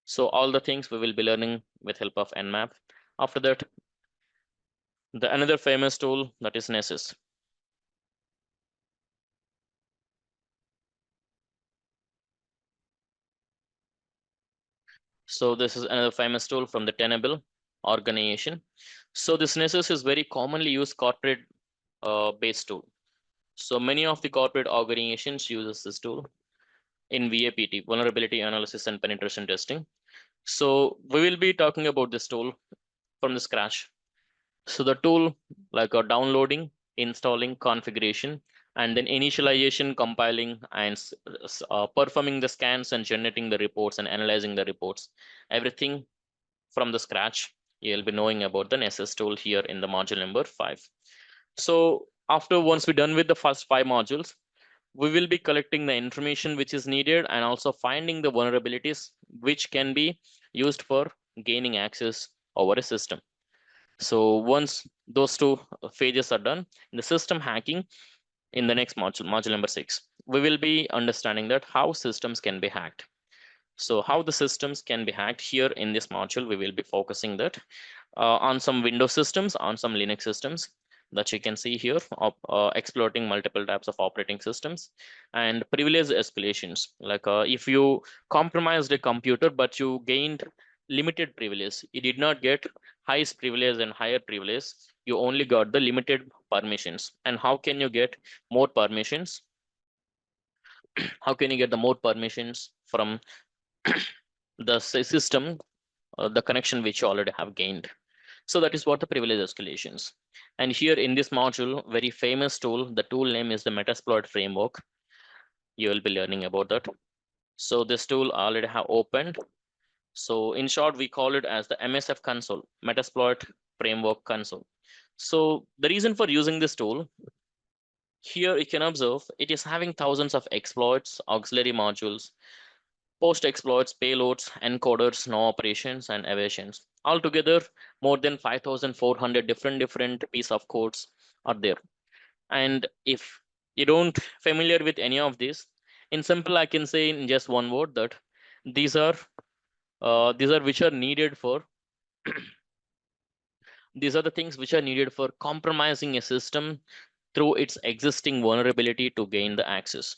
So all the things we will be learning with help of Nmap. After that, the another famous tool, that is NASIS. So this is another famous tool from the Tenable organization. So this NASIS is very commonly used corporate based tool. So many of the corporate organizations uses this tool in VAPT, vulnerability analysis and penetration testing. So we will be talking about this tool from the scratch. So the tool, like downloading, installing, configuration, and then initialization, compiling, and performing the scans and generating the reports and analyzing the reports. Everything from the scratch. You'll be knowing about the NSS tool here in the module number 5. So after once we're done with the first 5 modules, we will be collecting the information which is needed and also finding the vulnerabilities which can be used for gaining access over a system. So once those two phases are done, in the system hacking, in the next module, module number 6, we will be understanding that how systems can be hacked. So how the systems can be hacked, here in this module, we will be focusing that on some Windows systems, on some Linux systems that you can see here, exploiting multiple types of operating systems and privilege escalations. Like if you compromised a computer, but you gained limited privilege, you did not get highest privilege and higher privilege, you only got the limited permissions. And how can you get more permissions? How can you get the more permissions from the system, the connection which you already have gained? So that is what the privilege escalations. And here in this module, very famous tool, the tool name is the Metasploit framework. You will be learning about that. So this tool already have opened. So in short, we call it as the MSF console, Metasploit framework console. So the reason for using this tool, here you can observe, it is having thousands of exploits, auxiliary modules, post exploits, payloads, encoders, no operations, and evasions. Altogether, more than 5,400 different piece of codes are there. And if you don't familiar with any of this, in simple, I can say in just one word that these are which are needed for these are the things which are needed for compromising a system through its existing vulnerability to gain the access.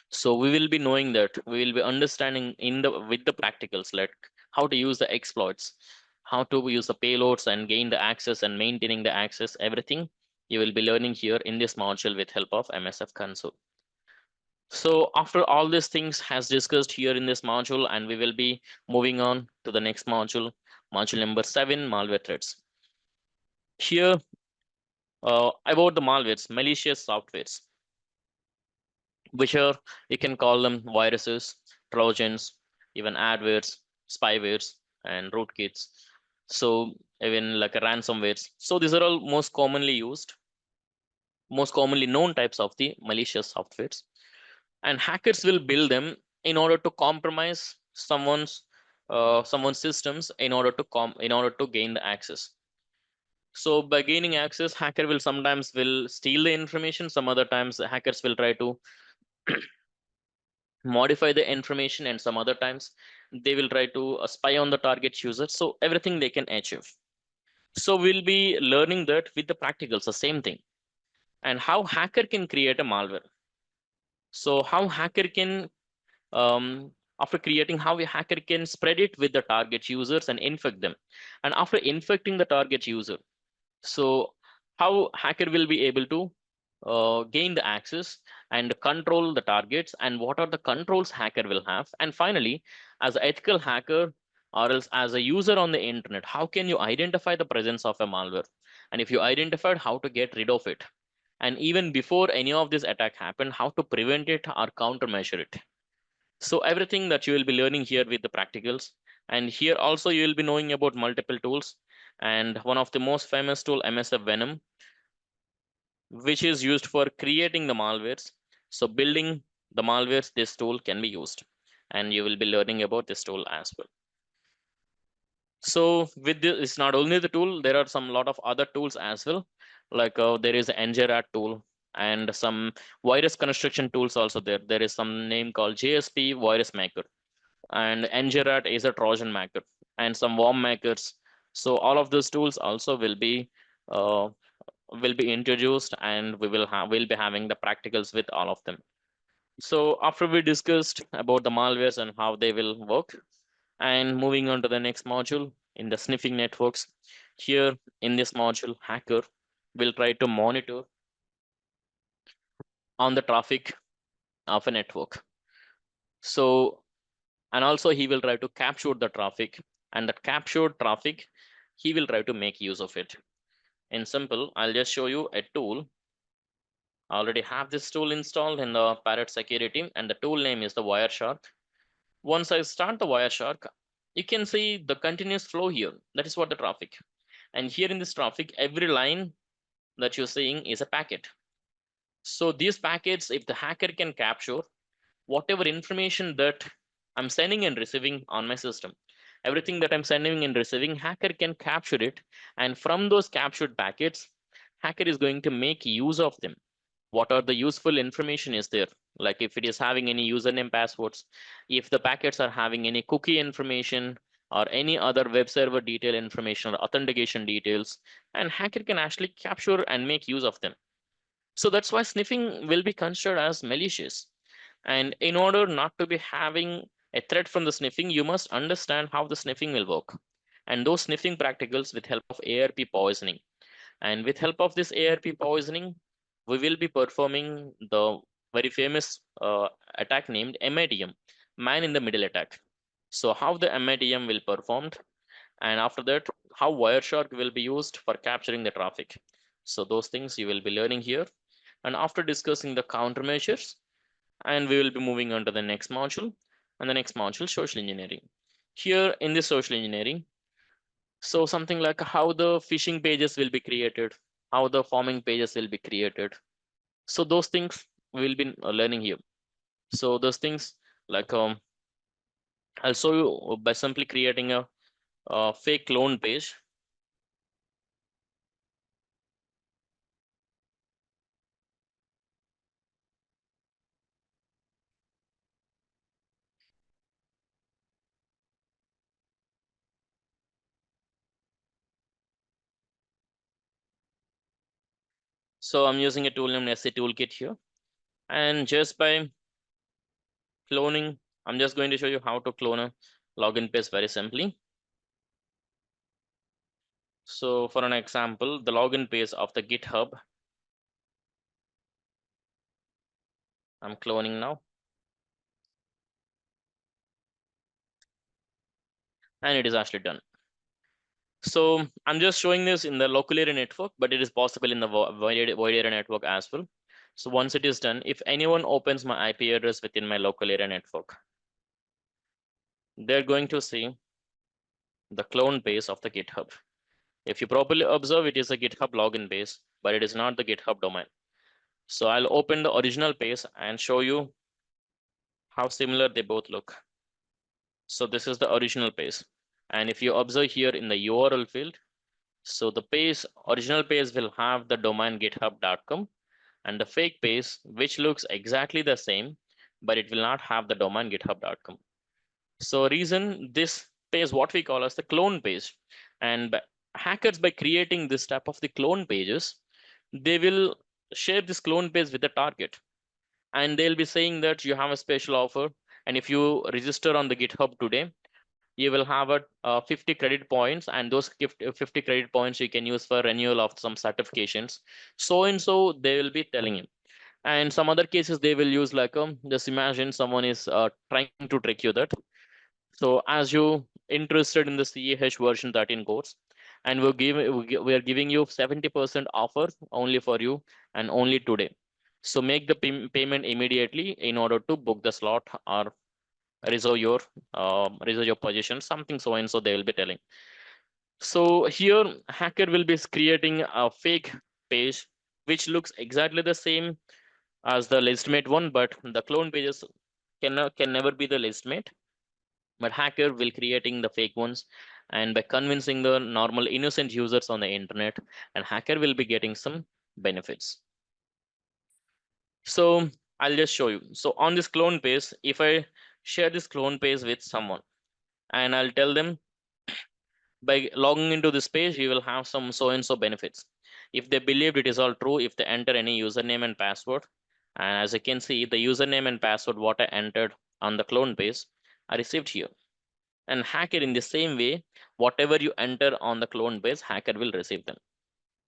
So we will be knowing that, we will be understanding in the with the practicals, like how to use the exploits, how to use the payloads and gain the access and maintaining the access. Everything you will be learning here in this module with help of MSF console. So after all these things has discussed here in this module, and we will be moving on to the next module, module number 7, malware threats. Here about the malwares, malicious softwares, which are, you can call them viruses, trojans, even adwares, spywares, and rootkits. So even like a ransomwares. So these are all most commonly used, most commonly known types of the malicious softwares. And hackers will build them in order to compromise someone's systems in order to gain the access. So by gaining access, hacker will sometimes will steal the information. Some other times the hackers will try to modify the information, and some other times they will try to spy on the target user. So everything they can achieve. So we'll be learning that with the practicals, the same thing, and how hacker can create a malware. So how hacker can after creating, how a hacker can spread it with the target users and infect them. And after infecting the target user, so how hacker will be able to gain the access and control the targets, and what are the controls hacker will have. And finally, as an ethical hacker, or else as a user on the internet, how can you identify the presence of a malware? And if you identified, how to get rid of it? And even before any of this attack happened, how to prevent it or countermeasure it? So everything that you will be learning here with the practicals. And here also you will be knowing about multiple tools. And one of the most famous tool, MSF Venom, which is used for creating the malwares. So building the malwares, this tool can be used. And you will be learning about this tool as well. So with this, it's not only the tool, there are some lot of other tools as well. Like there is an NGRAT tool and some virus construction tools also there. There is some name called JSP Virus Maker, and NGRAT is a Trojan maker, and some worm makers. So all of those tools also uh, will be introduced, and we'll be having the practicals with all of them. So after we discussed about the malwares and how they will work, and moving on to the next module in the sniffing networks. Here in this module, hacker will try to monitor on the traffic of a network. So, and also he will try to capture the traffic, and that captured traffic, he will try to make use of it. In simple, I'll just show you a tool. I already have this tool installed in the Parrot Security, and the tool name is the Wireshark. Once I start the Wireshark, you can see the continuous flow here. That is what the traffic. And here in this traffic, every line that you're seeing is a packet. So these packets, if the hacker can capture whatever information that I'm sending and receiving on my system, everything that I'm sending and receiving, hacker can capture it. And from those captured packets, hacker is going to make use of them. What are the useful information is there? Like if it is having any username passwords, if the packets are having any cookie information or any other web server detail information or authentication details, and hacker can actually capture and make use of them. So that's why sniffing will be considered as malicious. And in order not to be having a threat from the sniffing, you must understand how the sniffing will work. And those sniffing practicals with help of ARP poisoning. And with help of this ARP poisoning, we will be performing the very famous attack named MITM, man in the middle attack. So how the MITM will performed, and after that, how Wireshark will be used for capturing the traffic. So those things you will be learning here. And after discussing the countermeasures, and we will be moving on to the next module, and the next module, social engineering. Here in this social engineering, so something like how the phishing pages will be created, how the forming pages will be created. So those things we'll be learning here. So those things like I'll show you by simply creating a fake clone page. So I'm using a tool named SA Toolkit here, and just by cloning, I'm just going to show you how to clone a login page very simply. So for an example, the login page of the GitHub, I'm cloning now. And it is actually done. So I'm just showing this in the local area network, but it is possible in the wide area network as well. So once it is done, if anyone opens my IP address within my local area network, they're going to see the clone base of the GitHub. If you properly observe, it is a GitHub login base, but it is not the GitHub domain. So I'll open the original page and show you how similar they both look. So this is the original page. And if you observe here in the URL field, so the original page will have the domain github.com, and the fake page, which looks exactly the same, but it will not have the domain github.com. So reason this page, what we call as the clone page, and hackers by creating this type of the clone pages, they will share this clone page with the target, and they'll be saying that you have a special offer, and if you register on the GitHub today, you will have a 50 credit points, and those 50 credit points you can use for renewal of some certifications. So and so they will be telling him. And some other cases they will use like just imagine someone is trying to trick you that. So as you interested in the CEH version 13 course, and we are giving you 70% offer only for you and only today. So make the payment immediately in order to book the slot or reserve your position, something so and so they will be telling. So here hacker will be creating a fake page which looks exactly the same as the legitimate one, but the clone pages can never be the legitimate. But hacker will creating the fake ones, and by convincing the normal innocent users on the internet, and hacker will be getting some benefits. So I'll just show you. So on this clone page, if I share this clone page with someone, and I'll tell them by logging into this page, you will have some so and so benefits. If they believed it is all true, if they enter any username and password, and as you can see, the username and password what I entered on the clone page are received here. And hacker in the same way, whatever you enter on the clone page, hacker will receive them.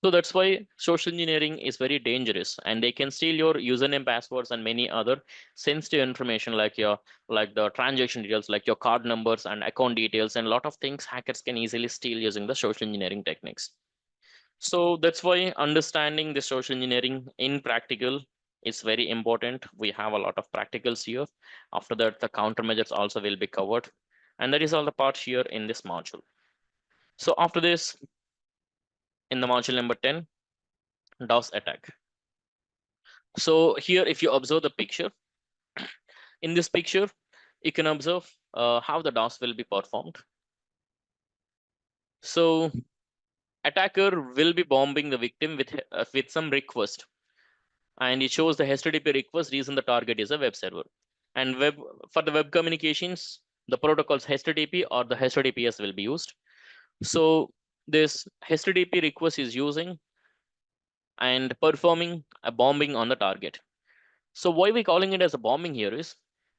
So that's why social engineering is very dangerous, and they can steal your username, passwords, and many other sensitive information like the transaction details, like your card numbers and account details, and a lot of things hackers can easily steal using the social engineering techniques. So that's why understanding the social engineering in practical is very important. We have a lot of practicals here. After that, the countermeasures also will be covered, and that is all the part here in this module. So after this, in the module number 10, DOS attack. So here, if you observe the picture, in this picture, you can observe how the DOS will be performed. So attacker will be bombing the victim with some request, and it shows the HTTP request. Reason the target is a web server, and for the web communications, the protocols HTTP or the HTTPS will be used. So this HTTP request is using and performing a bombing on the target. So why we calling it as a bombing here is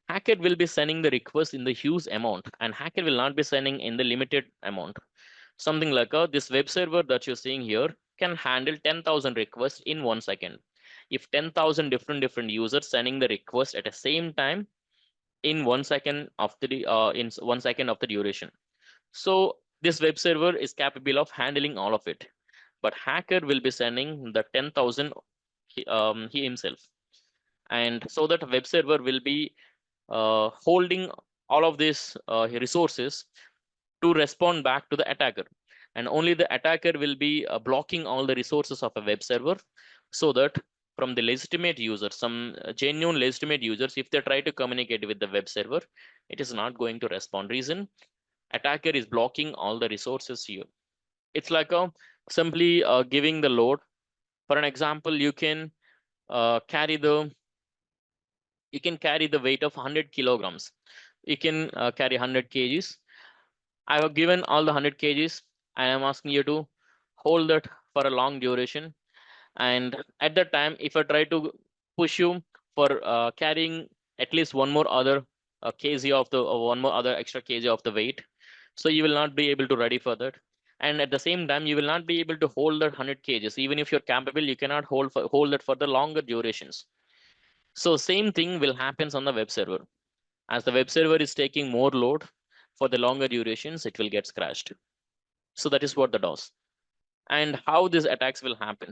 hacker will be sending the request in the huge amount, and hacker will not be sending in the limited amount. Something like this web server that you're seeing here can handle 10,000 requests in 1 second. If 10,000 different users sending the request at the same time in 1 second of the duration. So this web server is capable of handling all of it, but hacker will be sending the 10,000 he himself, and so that web server will be holding all of these resources to respond back to the attacker, and only the attacker will be blocking all the resources of a web server, so that from the legitimate users, some genuine legitimate users, if they try to communicate with the web server, it is not going to respond. Reason, attacker is blocking all the resources here. It's like simply giving the load. For an example, carry the you can carry the weight of 100 kilograms. You can carry 100 kgs. I have given all the 100 kgs. I am asking you to hold that for a long duration. And at that time, if I try to push you for carrying at least one more other kg of the one more other extra kg of the weight, so you will not be able to ready for that. And at the same time, you will not be able to hold that 100 kgs. Even if you're capable, you cannot hold that for the longer durations. So same thing will happen on the web server. As the web server is taking more load for the longer durations, it will get crashed. So that is what the DOS. And how these attacks will happen,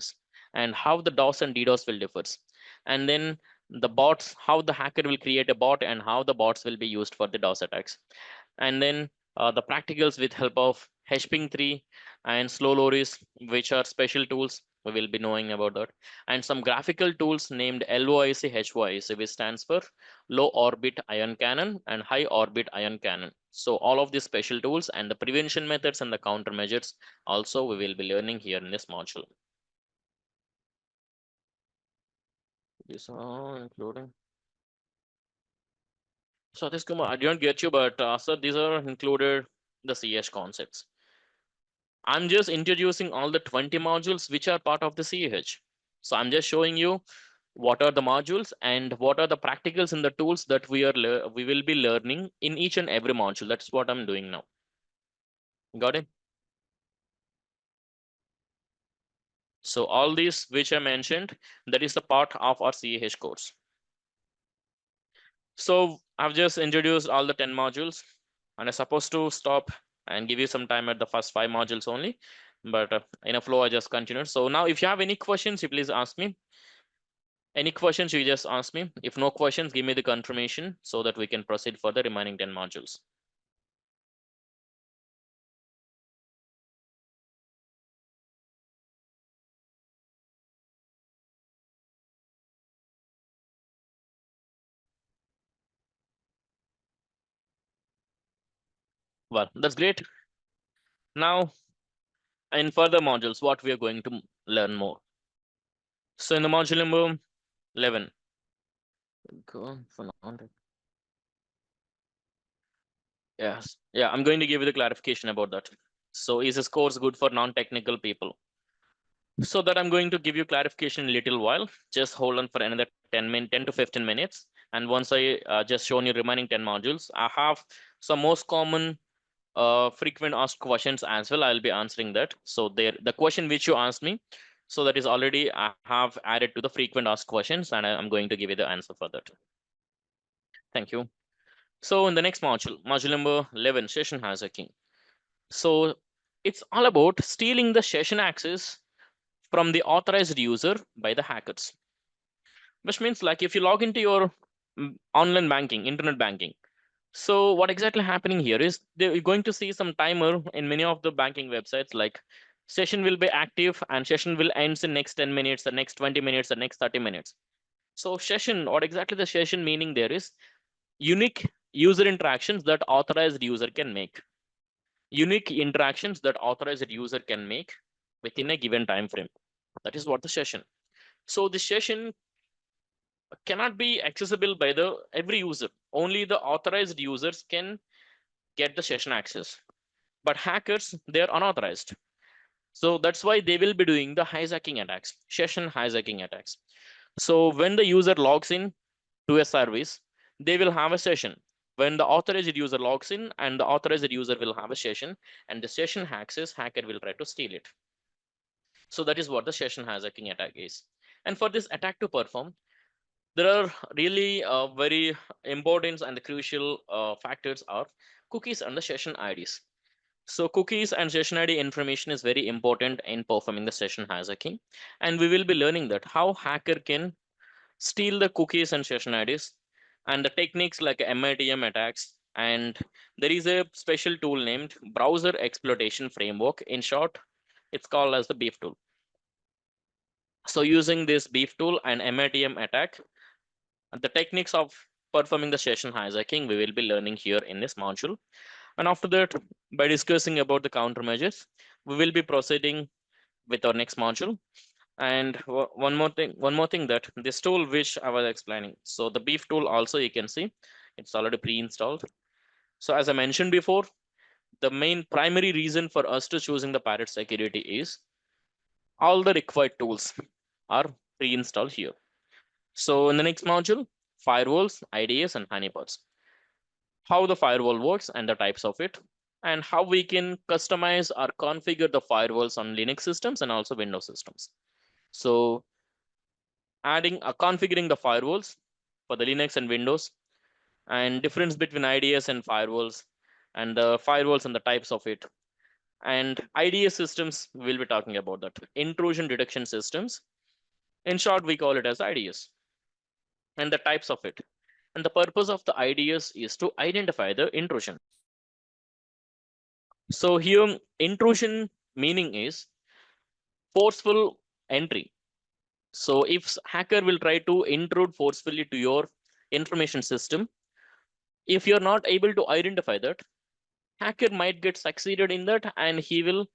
and how the DOS and DDoS will differs. And then the bots, how the hacker will create a bot, and how the bots will be used for the DOS attacks. And then the practicals with help of HPing3 and slow loris, which are special tools. We will be knowing about that. And some graphical tools named LOIC HYC, which stands for low orbit ion cannon and high orbit ion cannon. So all of these special tools and the prevention methods and the countermeasures also we will be learning here in this module. These are including. Satish Kumar, I didn't get you, but sir, these are included the CH concepts. I'm just introducing all the 20 modules which are part of the CEH. So I'm just showing you what are the modules and what are the practicals in the tools that we will be learning in each and every module. That's what I'm doing now. Got it? So all these which I mentioned, that is the part of our CEH course. So I've just introduced all the 10 modules. And I'm supposed to stop and give you some time at the first 5 modules only, but in a flow I just continued. So now if you have any questions, you please ask me. Any questions, you just ask me. If no questions, give me the confirmation so that we can proceed for the remaining 10 modules. Well, that's great. Now, in further modules, what we are going to learn more. So in the module number 11, go for yes, yeah, I'm going to give you the clarification about that. So is this course good for non-technical people? So that I'm going to give you clarification in a little while. Just hold on for another 10 to 15 minutes. And once I just shown you remaining 10 modules, I have some most common frequent asked questions as well. I'll be answering that. So there, the question which you asked me, so that is already I have added to the frequent asked questions, and I'm going to give you the answer for that. Thank you. So in the next module, module number 11, session hijacking. So it's all about stealing the session access from the authorized user by the hackers, which means like if you log into your online banking, internet banking. So what exactly happening here is they're going to see some timer in many of the banking websites, like session will be active and session will end in next 10 minutes, the next 20 minutes, the next 30 minutes. So session, what exactly the session meaning there is unique user interactions that authorized user can make. Unique interactions that authorized user can make within a given time frame. That is what the session. So the session cannot be accessible by the every user. Only the authorized users can get the session access. But hackers, they are unauthorized. So that's why they will be doing the hijacking attacks, session hijacking attacks. So when the user logs in to a service, they will have a session. When the authorized user logs in and the authorized user will have a session, and the session access, hacker will try to steal it. So that is what the session hijacking attack is. And for this attack to perform, there are really very important and the crucial factors are cookies and the session IDs. So cookies and session ID information is very important in performing the session hijacking. And we will be learning that how hacker can steal the cookies and session IDs and the techniques like MITM attacks. And there is a special tool named Browser Exploitation Framework. In short, it's called as the BEEF tool. So using this BEEF tool and MITM attack, the techniques of performing the session hijacking, we will be learning here in this module. And after that, by discussing about the countermeasures, we will be proceeding with our next module. And one more thing that this tool which I was explaining. So the BEEF tool also you can see it's already pre-installed. So as I mentioned before, the main primary reason for us to choosing the Parrot Security is all the required tools are pre-installed here. So in the next module, firewalls, IDS, and honeypots. How the firewall works and the types of it, and how we can customize or configure the firewalls on Linux systems and also Windows systems. So adding configuring the firewalls for the Linux and Windows, and difference between IDS and firewalls, and the firewalls and the types of it. And IDS systems, we'll be talking about that. Intrusion detection systems. In short, we call it as IDS. And the types of it. And the purpose of the IDS is to identify the intrusion. So here, intrusion meaning is forceful entry. So if hacker will try to intrude forcefully to your information system, if you're not able to identify that, hacker might get succeeded in that and he will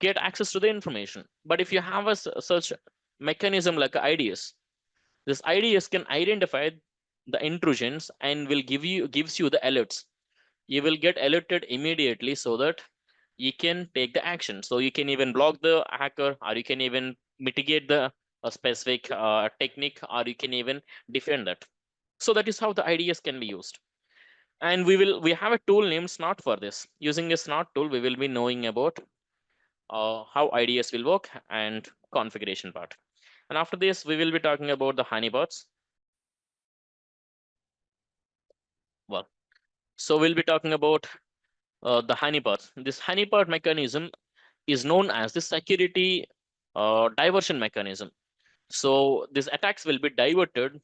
get access to the information. But if you have a such mechanism like IDS, this IDS can identify the intrusions and will gives you the alerts. You will get alerted immediately so that you can take the action. So you can even block the hacker, or you can even mitigate the specific technique, or you can even defend that. So that is how the IDS can be used. And we have a tool named Snort for this. Using a Snort tool, we will be knowing about how IDS will work and configuration part. And after this, we will be talking about the honeypots. Well, So we'll be talking about the honeypot. This honeypot mechanism is known as the security diversion mechanism. So these attacks will be diverted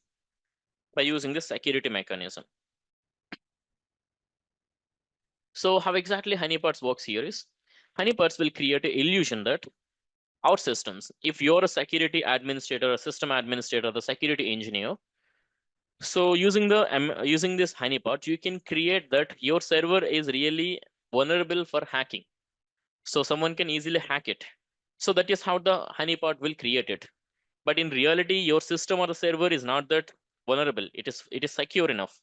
by using the security mechanism. So how exactly honeypots works here is, honeypots will create an illusion that our systems, if you're a security administrator, a system administrator, the security engineer, so using this honeypot, you can create that your server is really vulnerable for hacking. So someone can easily hack it. So that is how the honeypot will create it. But in reality, your system or the server is not that vulnerable. It is secure enough.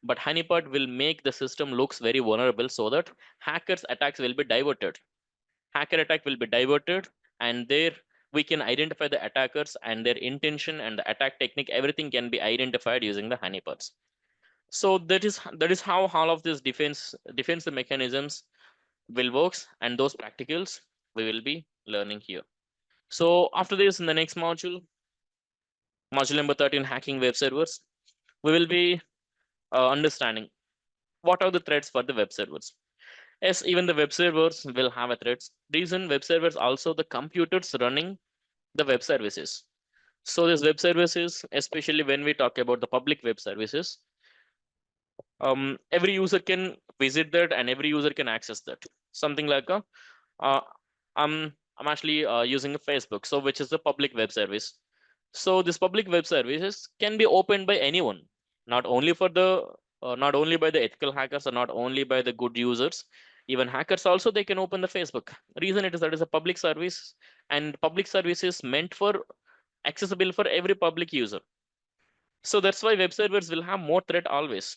But honeypot will make the system looks very vulnerable so that hackers attacks will be diverted. Hacker attack will be diverted, and there we can identify the attackers and their intention and the attack technique. Everything can be identified using the honeypots. So that is how all of these defense mechanisms will works, and those practicals we will be learning here. So after this, in the next module number 13, hacking web servers, we will be understanding what are the threats for the web servers. Yes, even the web servers will have a threats. Reason web servers also the computers running the web services. So these web services, especially when we talk about the public web services, every user can visit that and every user can access that. Something like a uh, I'm actually using a Facebook, so which is a public web service. So this public web services can be opened by anyone, not only for the not only by the ethical hackers or not only by the good users. Even hackers also they can open the Facebook. Reason it is that is a public service, and public service is meant for accessible for every public user. So that's why web servers will have more threat always.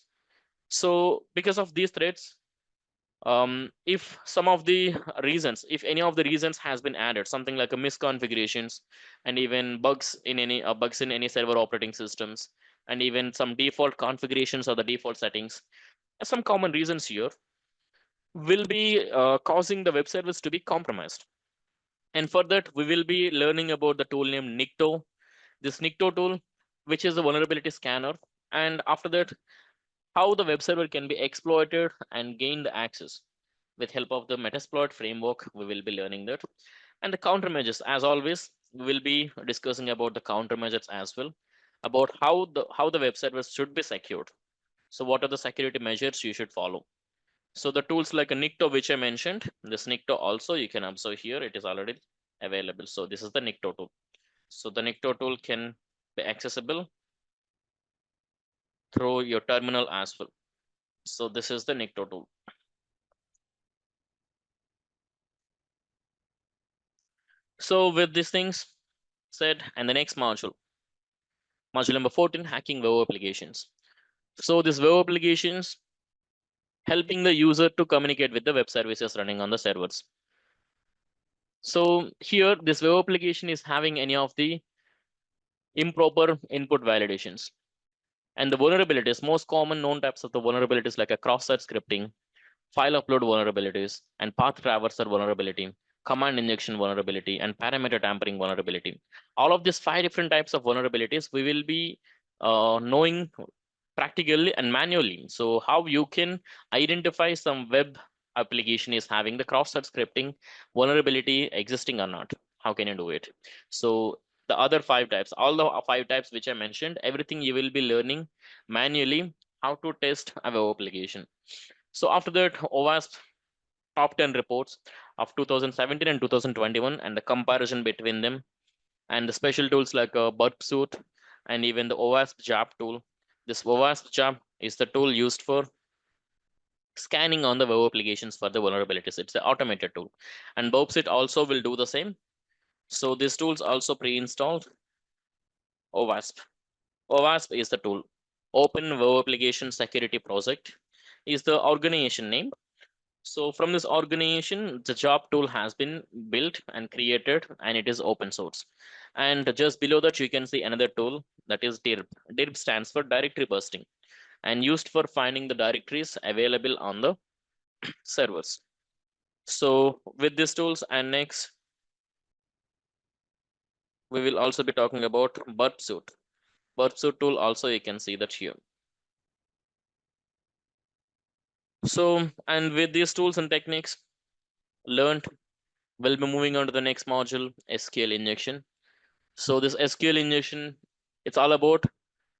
So because of these threats, if some of the reasons, if any of the reasons has been added, something like a misconfigurations and even bugs in any server operating systems, and even some default configurations or the default settings, some common reasons here will be causing the web service to be compromised. And for that, we will be learning about the tool named Nikto. This Nikto tool, which is a vulnerability scanner, and after that, how the web server can be exploited and gain the access. With help of the Metasploit framework, we will be learning that. And the countermeasures, as always, we will be discussing about the countermeasures as well, about how the web servers should be secured. So what are the security measures you should follow? So the tools like a Nikto, which I mentioned, this Nikto also you can observe here, it is already available. So this is the Nikto tool. So the Nikto tool can be accessible through your terminal as well. So this is the Nikto tool. So with these things said, and the next module number 14, hacking web applications. So this web applications helping the user to communicate with the web services running on the servers. So here this web application is having any of the improper input validations. And the vulnerabilities, most common known types of the vulnerabilities like a cross-site scripting, file upload vulnerabilities, and path traverser vulnerability, command injection vulnerability, and parameter tampering vulnerability. All of these 5 different types of vulnerabilities we will be knowing practically and manually. So how you can identify some web application is having the cross-site scripting vulnerability existing or not. How can you do it? So the other 5 types, all the 5 types which I mentioned, everything you will be learning manually how to test a web application. So after that, OWASP top 10 reports of 2017 and 2021 and the comparison between them, and the special tools like burp suit and even the OWASP JAP tool. This OWASP JAP is the tool used for scanning on the web applications for the vulnerabilities. It's an automated tool, and burp also will do the same. So these tools also pre-installed. OWASP. OWASP is the tool. Open Web Application Security Project is the organization name. So from this organization, the job tool has been built and created, and it is open source. And just below that, you can see another tool that is DIRB. DIRB stands for directory busting and used for finding the directories available on the servers. So with these tools, and next, we will also be talking about burp suit. Burp suit tool also you can see that here. So, and with these tools and techniques learned, we'll be moving on to the next module, SQL injection. So this SQL injection, it's all about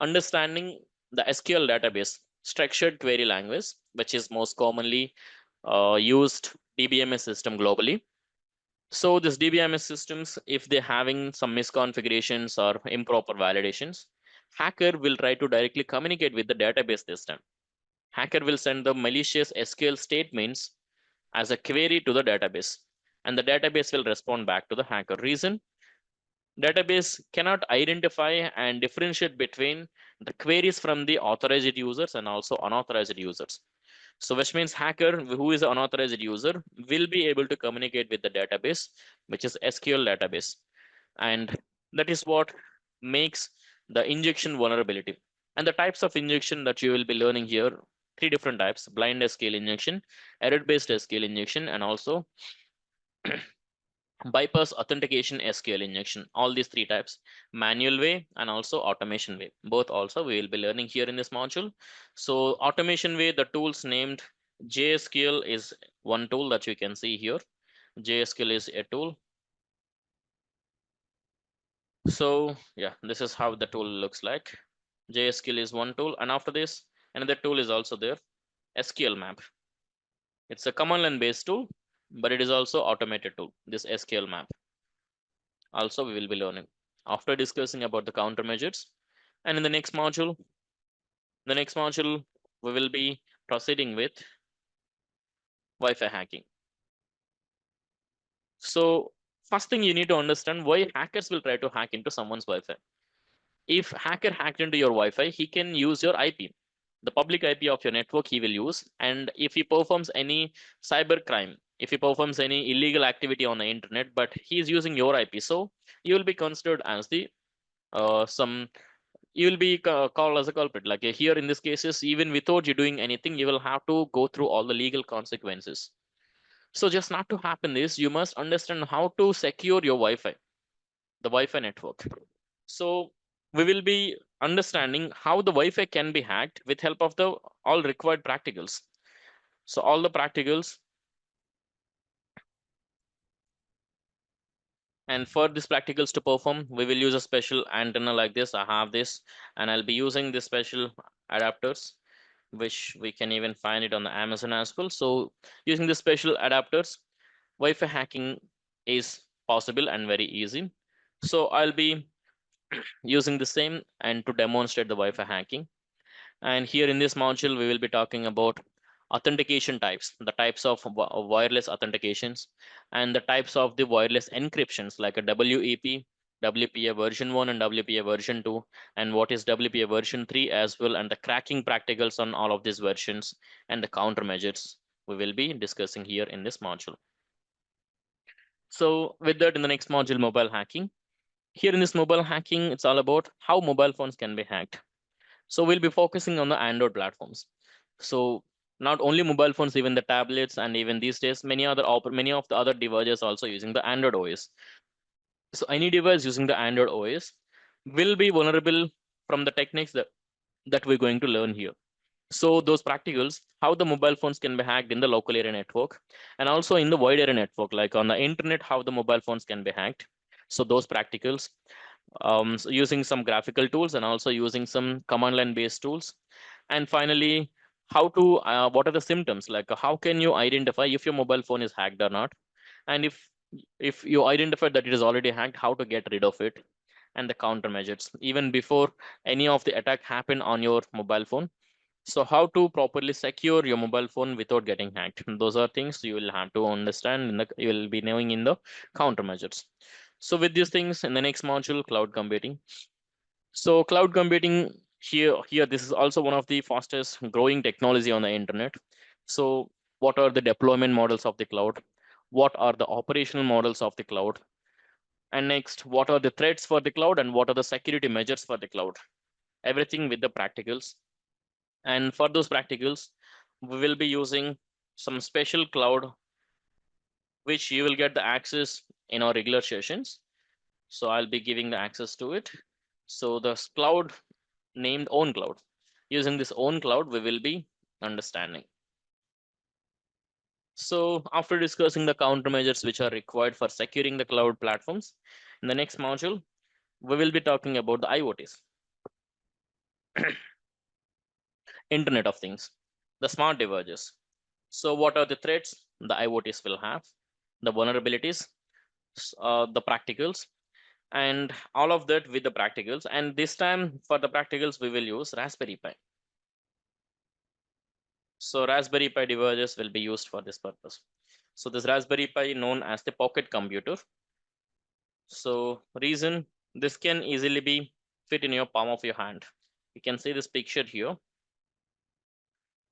understanding the SQL database, structured query language, which is most commonly used DBMS system globally. So this DBMS systems, if they're having some misconfigurations or improper validations, hacker will try to directly communicate with the database system. Hacker will send the malicious SQL statements as a query to the database, and the database will respond back to the hacker. Reason: database cannot identify and differentiate between the queries from the authorized users and also unauthorized users. So which means hacker who is an unauthorized user will be able to communicate with the database, which is SQL database. And that is what makes the injection vulnerability. And the types of injection that you will be learning here, three different types: blind SQL injection, error-based SQL injection, and also bypass authentication SQL injection. All these three types: manual way and also automation way. Both also we will be learning here in this module. So automation way, the tools named JSQL is one tool that you can see here. JSQL is a tool. So yeah, this is how the tool looks like. JSQL is one tool, and after this, another tool is also there, SQL map. It's a command line based tool, but it is also automated tool, this SQL map. Also, we will be learning after discussing about the countermeasures. And in the next module, we will be proceeding with Wi-Fi hacking. So first thing you need to understand why hackers will try to hack into someone's Wi-Fi. If hacker hacked into your Wi-Fi, he can use your IP, the public IP of your network he will use. And if he performs any cyber crime, if he performs any illegal activity on the internet, but he is using your IP, so you will be considered as the some you will be called as a culprit. Like here in this cases, even without you doing anything, you will have to go through all the legal consequences. So just not to happen this, you must understand how to secure your Wi-Fi, the Wi-Fi network. So we will be understanding how the Wi-Fi can be hacked with help of the all required practicals. So all the practicals, and for these practicals to perform, we will use a special antenna like this. I have this, and I'll be using this special adapters, which we can even find it on the Amazon as well. So using the special adapters, Wi-Fi hacking is possible and very easy. So I'll be using the same and to demonstrate the Wi-Fi hacking. And here in this module, we will be talking about authentication types, the types of wireless authentications, and the types of the wireless encryptions like a WEP, WPA version 1 and WPA version 2, and what is WPA version 3 as well, and the cracking practicals on all of these versions, and the countermeasures we will be discussing here in this module. So with that, in the next module, mobile hacking. Here in this mobile hacking, it's all about how mobile phones can be hacked. So we'll be focusing on the Android platforms. So not only mobile phones, even the tablets, and even these days, many of the other devices also using the Android OS. So any device using the Android OS will be vulnerable from the techniques that we're going to learn here. So those practicals, how the mobile phones can be hacked in the local area network, and also in the wide area network, like on the internet, how the mobile phones can be hacked. So those practicals, so using some graphical tools and also using some command line based tools. And finally, how to what are the symptoms, like how can you identify if your mobile phone is hacked or not, and if you identify that it is already hacked, how to get rid of it, and the countermeasures even before any of the attack happen on your mobile phone. So how to properly secure your mobile phone without getting hacked, those are things you will have to understand you will be knowing in the countermeasures. So with these things, in the next module, cloud computing. So cloud computing, here this is also one of the fastest growing technology on the internet. So what are the deployment models of the cloud? What are the operational models of the cloud? And next, what are the threats for the cloud and what are the security measures for the cloud? Everything with the practicals. And for those practicals, we will be using some special cloud which you will get the access in our regular sessions. So I'll be giving the access to it. So the cloud named own cloud. Using this own cloud, we will be understanding. So after discussing the countermeasures which are required for securing the cloud platforms, in the next module, we will be talking about the IoTs, Internet of Things, the smart devices. So what are the threats the IoTs will have, the vulnerabilities, the practicals, and all of that with the practicals. And this time for the practicals, we will use Raspberry Pi. So Raspberry Pi devices will be used for this purpose. So this Raspberry Pi known as the pocket computer. So reason this can easily be fit in your palm of your hand. You can see this picture here.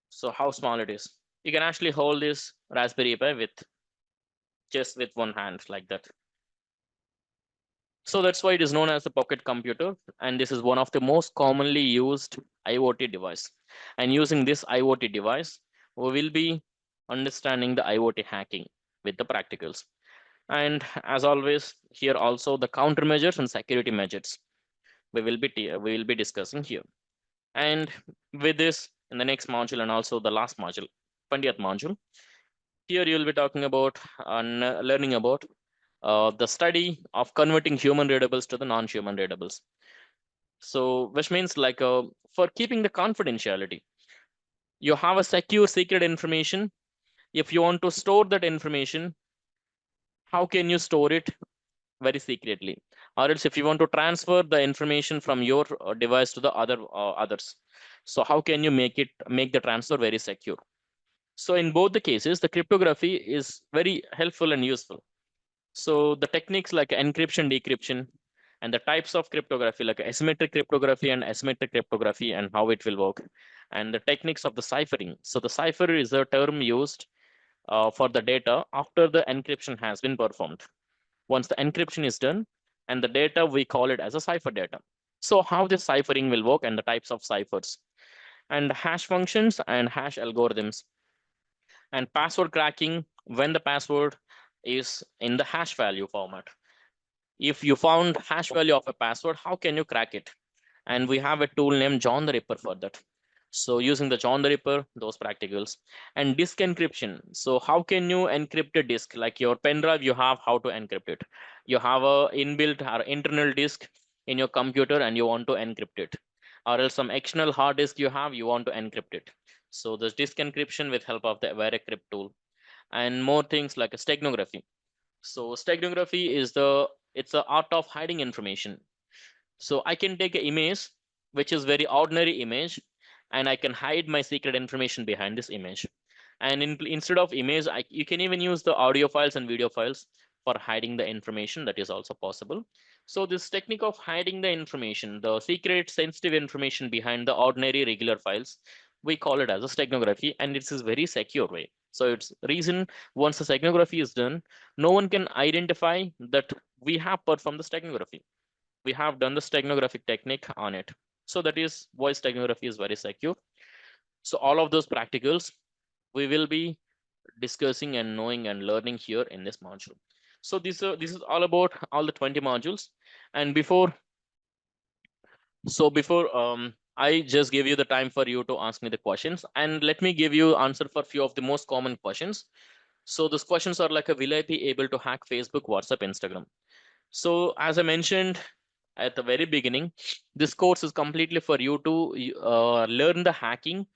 So how small it is. You can actually hold this Raspberry Pi with just with one hand like that. So that's why it is known as the pocket computer. And this is one of the most commonly used IoT device. And using this IoT device, we will be understanding the IoT hacking with the practicals. And as always, here also the countermeasures and security measures we will be discussing here. And with this, in the next module and also the last module, 20th module, here you will be talking about learning about the study of converting human readables to the non-human readables. So, which means like for keeping the confidentiality, you have a secure secret information. If you want to store that information, how can you store it very secretly? Or else, if you want to transfer the information from your device to the others, so how can you make the transfer very secure? So in both the cases, the cryptography is very helpful and useful. So the techniques like encryption, decryption, and the types of cryptography like asymmetric cryptography and asymmetric cryptography and how it will work, and the techniques of the ciphering. So the cipher is a term used for the data after the encryption has been performed. Once the encryption is done and the data, we call it as a cipher data. So how this ciphering will work and the types of ciphers and hash functions and hash algorithms and password cracking when the password is in the hash value format. If you found hash value of a password, how can you crack it? And we have a tool named John the Ripper for that. So using the John the Ripper, those practicals and disk encryption. So how can you encrypt a disk like your pen drive? You have how to encrypt it. You have a inbuilt or internal disk in your computer and you want to encrypt it, or else some external hard disk you want to encrypt it. So there's disk encryption with help of the VeriCrypt tool and more things like a steganography. So steganography is it's the art of hiding information. So I can take an image, which is very ordinary image, and I can hide my secret information behind this image. And instead of image, you can even use the audio files and video files for hiding the information. That is also possible. So this technique of hiding the information, the secret sensitive information behind the ordinary regular files, we call it as a steganography, and it's a very secure way. So it's reason once the steganography is done, no one can identify that we have performed the steganography. We have done the steganographic technique on it. So that is why steganography is very secure. So all of those practicals we will be discussing and knowing and learning here in this module. So this is all about all the 20 modules. And before I just give you the time for you to ask me the questions, and let me give you answer for few of the most common questions. So those questions are like, will I be able to hack Facebook, WhatsApp, Instagram? So as I mentioned at the very beginning, this course is completely for you to learn the hacking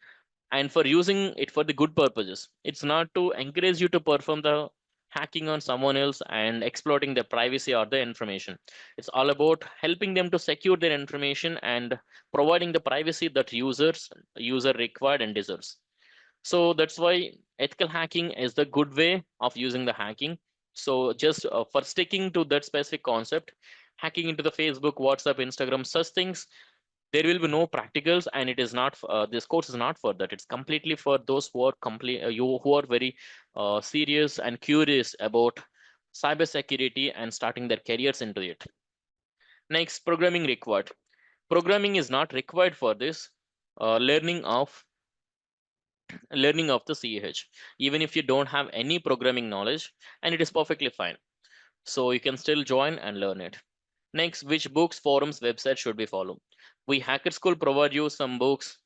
and for using it for the good purposes. It's not to encourage you to perform the hacking on someone else and exploiting their privacy or the information. It's all about helping them to secure their information and providing the privacy that user required and deserves. So that's why ethical hacking is the good way of using the hacking. So just for sticking to that specific concept, hacking into the Facebook, WhatsApp, Instagram, such things, there will be no practicals, and it is not this course is not for that. It's completely for those who are who are very serious and curious about cybersecurity and starting their careers into it. Next, programming required. Programming is not required for this learning of the CEH, even if you don't have any programming knowledge, and it is perfectly fine. So you can still join and learn it. Next, which books, forums, websites should we follow? We Hacker School provide you some books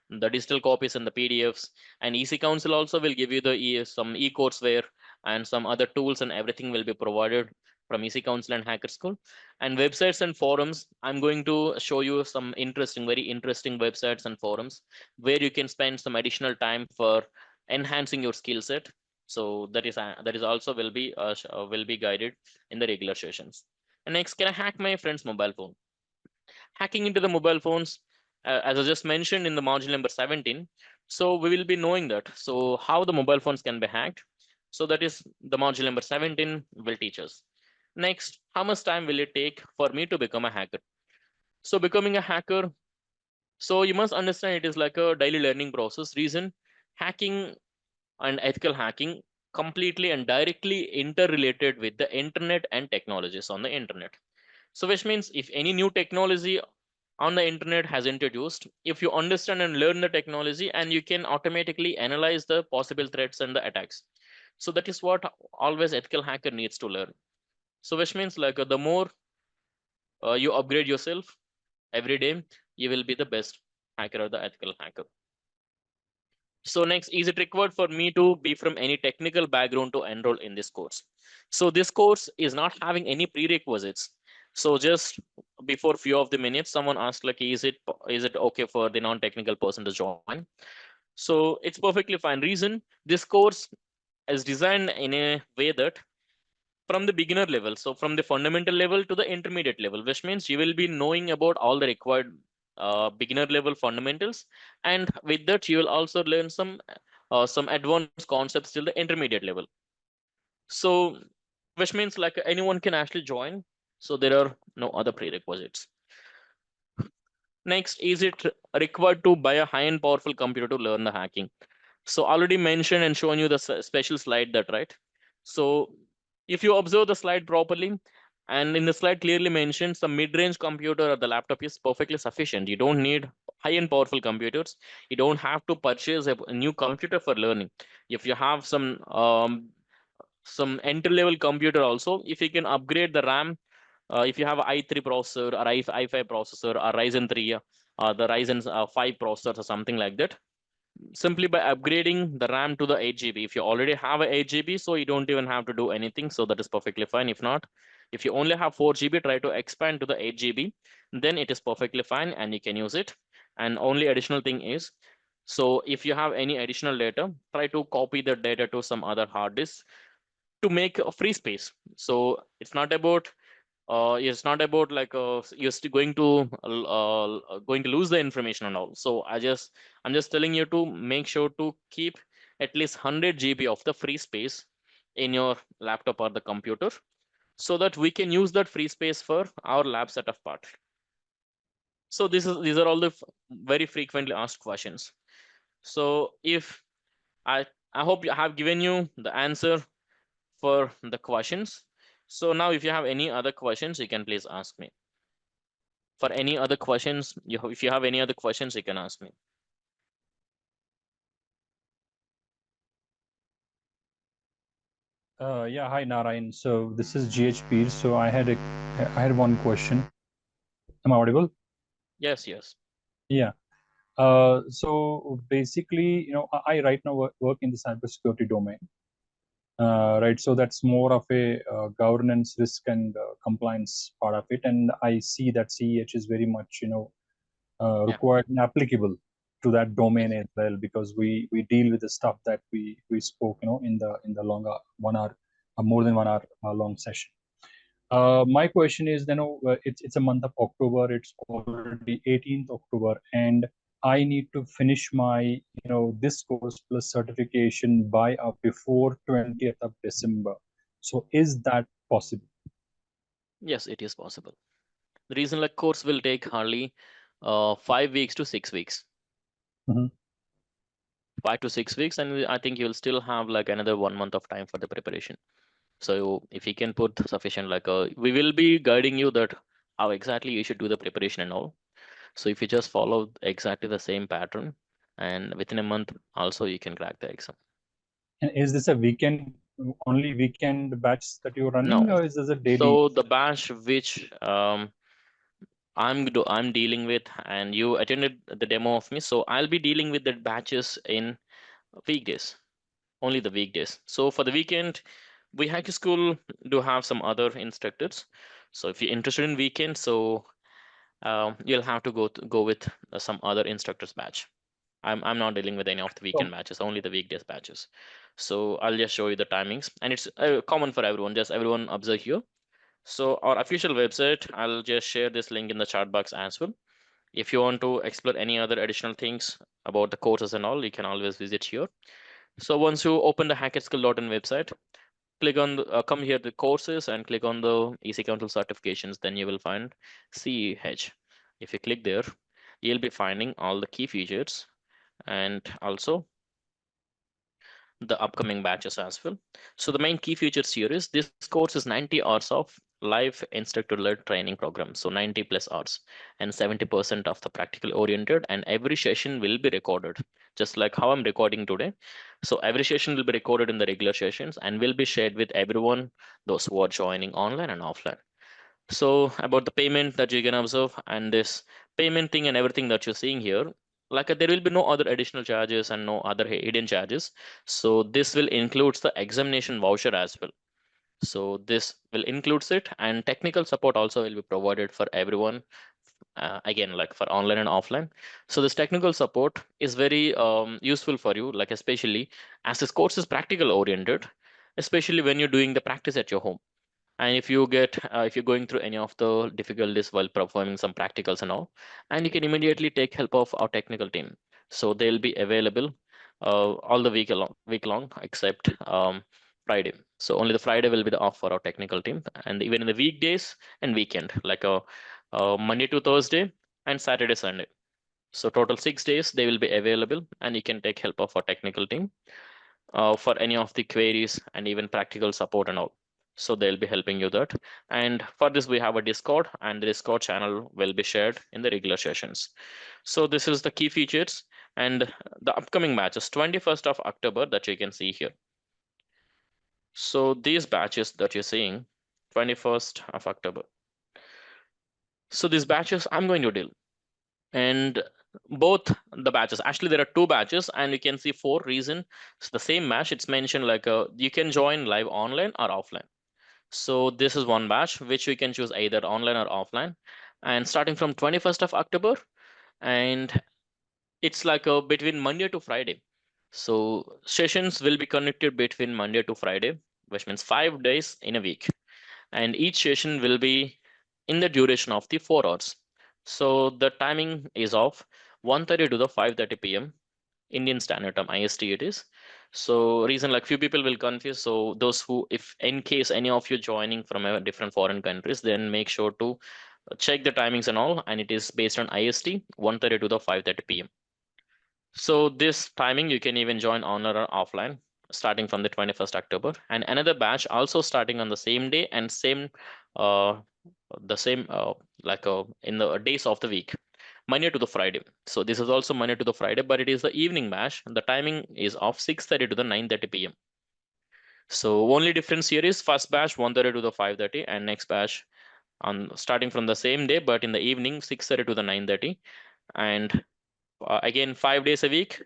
the digital copies and the PDFs. And EC Council also will give you the some e-courseware and some other tools, and everything will be provided from EC Council and Hacker School. And websites and forums, I'm going to show you some very interesting websites and forums where you can spend some additional time for enhancing your skill set. So that is also will be guided in the regular sessions. And next, can I hack my friend's mobile phone? Hacking into the mobile phones, as I just mentioned in the module number 17. So we will be knowing that. So how the mobile phones can be hacked. So that is the module number 17 will teach us. Next, how much time will it take for me to become a hacker? So becoming a hacker, so you must understand it is like a daily learning process. Reason, hacking and ethical hacking completely and directly interrelated with the internet and technologies on the internet. So which means if any new technology on the internet has introduced, if you understand and learn the technology, and you can automatically analyze the possible threats and the attacks. So that is what always ethical hacker needs to learn. So which means like the more you upgrade yourself every day, you will be the best hacker or the ethical hacker. So next, is it required for me to be from any technical background to enroll in this course? So this course is not having any prerequisites. So just before few of the minutes, someone asked like, is it okay for the non-technical person to join? So it's perfectly fine. Reason, this course is designed in a way that from the beginner level, so from the fundamental level to the intermediate level, which means you will be knowing about all the required beginner level fundamentals, and with that you will also learn some advanced concepts till the intermediate level. So which means like anyone can actually join, so there are no other prerequisites. Next, is it required to buy a high-end powerful computer to learn the hacking? So already mentioned and shown you the special slide that, right? So if you observe the slide properly, and in the slide clearly mentioned, some mid-range computer or the laptop is perfectly sufficient. You don't need high-end powerful computers. You don't have to purchase a new computer for learning. If you have some entry-level computer also, if you can upgrade the RAM, if you have i3 processor or i5 processor or Ryzen 3, the Ryzen 5 processor or something like that, simply by upgrading the RAM to the 8 GB. If you already have a 8 GB, so you don't even have to do anything. So that is perfectly fine. If not, if you only have 4 GB, try to expand to the 8 GB. Then it is perfectly fine and you can use it. And only additional thing is, so if you have any additional data, try to copy the data to some other hard disk to make a free space. So it's not about like you're still going to lose the information and all. So I'm just telling you to make sure to keep at least 100 GB of the free space in your laptop or the computer, so that we can use that free space for our lab setup part. So these are all the very frequently asked questions. So if I hope I have given you the answer for the questions. So now if you have any other questions, you can please ask me. For any other questions, if you have any other questions, you can ask me. Yeah, hi Narayan. So this is GHP. So I had one question. Am I audible? Yes, yes. Yeah. So basically, I right now work in the cybersecurity domain. Right. So that's more of a governance, risk, and compliance part of it. And I see that CEH is very much, required and applicable to that domain as well, because we deal with the stuff that we spoke, in the longer 1 hour, more than 1 hour long session. My question is, it's a month of October. It's already 18th October, and I need to finish my this course plus certification by before 20th of December. So is that possible? Yes, it is possible. The reason like course will take hardly 5 weeks to 6 weeks. Mm-hmm. 5 to 6 weeks, and I think you'll still have like another 1 month of time for the preparation. So if you can put sufficient, like we will be guiding you that how exactly you should do the preparation and all. So if you just follow exactly the same pattern, and within a month also you can crack the exam. And is this a only weekend batch that you're running, No. or is this a daily? So the batch which I'm dealing with, and you attended the demo of me, so I'll be dealing with the batches in weekdays, only the weekdays. So for the weekend, we Hacker School do have some other instructors. So if you're interested in weekend, so you'll have to go with some other instructors batch. I'm not dealing with any of the weekend batches, only the weekdays batches. So I'll just show you the timings, and it's common for everyone. Just everyone observe here. So our official website, I'll just share this link in the chat box as well. If you want to explore any other additional things about the courses and all, you can always visit here. So once you open the hackerschool.in website, click on come here the courses and click on the EC Council certifications. Then you will find CEH. If you click there, you'll be finding all the key features and also the upcoming batches as well. So the main key features here is this course is 90 hours of live instructor-led training program. So 90 plus hours and 70% of the practical oriented, and every session will be recorded, just like how I'm recording today. So every session will be recorded in the regular sessions and will be shared with everyone, those who are joining online and offline. So about the payment that you can observe, and this payment thing and everything that you're seeing here, like there will be no other additional charges and no other hidden charges. So this will includes the examination voucher as well. So this will includes it, and technical support also will be provided for everyone. Again, like for online and offline. So this technical support is very useful for you, like especially as this course is practical oriented, especially when you're doing the practice at your home. And if you get if you're going through any of the difficulties while performing some practicals and all, and you can immediately take help of our technical team. So they'll be available all the week long except Friday. So only the Friday will be the off for our technical team, and even in the weekdays and weekend, like Monday to Thursday and Saturday Sunday. So total 6 days they will be available, and you can take help of our technical team for any of the queries and even practical support and all. So they'll be helping you that. And for this, we have a Discord, and the Discord channel will be shared in the regular sessions. So this is the key features and the upcoming batches, 21st of October that you can see here. So these batches that you're seeing, 21st of October. So these batches I'm going to deal. And both the batches, actually there are two batches, and you can see for reason it's the same match. It's mentioned like you can join live online or offline. So this is one batch which we can choose either online or offline, and starting from 21st of October, and it's like between Monday to Friday. So sessions will be connected between Monday to Friday, which means 5 days in a week, and each session will be in the duration of the 4 hours. So the timing is of 1:30 to the 5:30 p.m. Indian Standard Time, IST it is. So reason like few people will confuse. So those who, if in case any of you joining from a different foreign countries, then make sure to check the timings and all. And it is based on IST 1:30 to the 5:30 p.m. So this timing you can even join online or offline, starting from the 21st October, and another batch also starting on the same day and same uh, the same in the days of the week, Monday to the Friday. So this is also Monday to the Friday, but it is the evening batch. The timing is of 6:30 to the 9:30 p.m. So only difference here is first batch 1:30 to the 5:30, and next batch on starting from the same day but in the evening 6:30 to the 9:30, and again 5 days a week.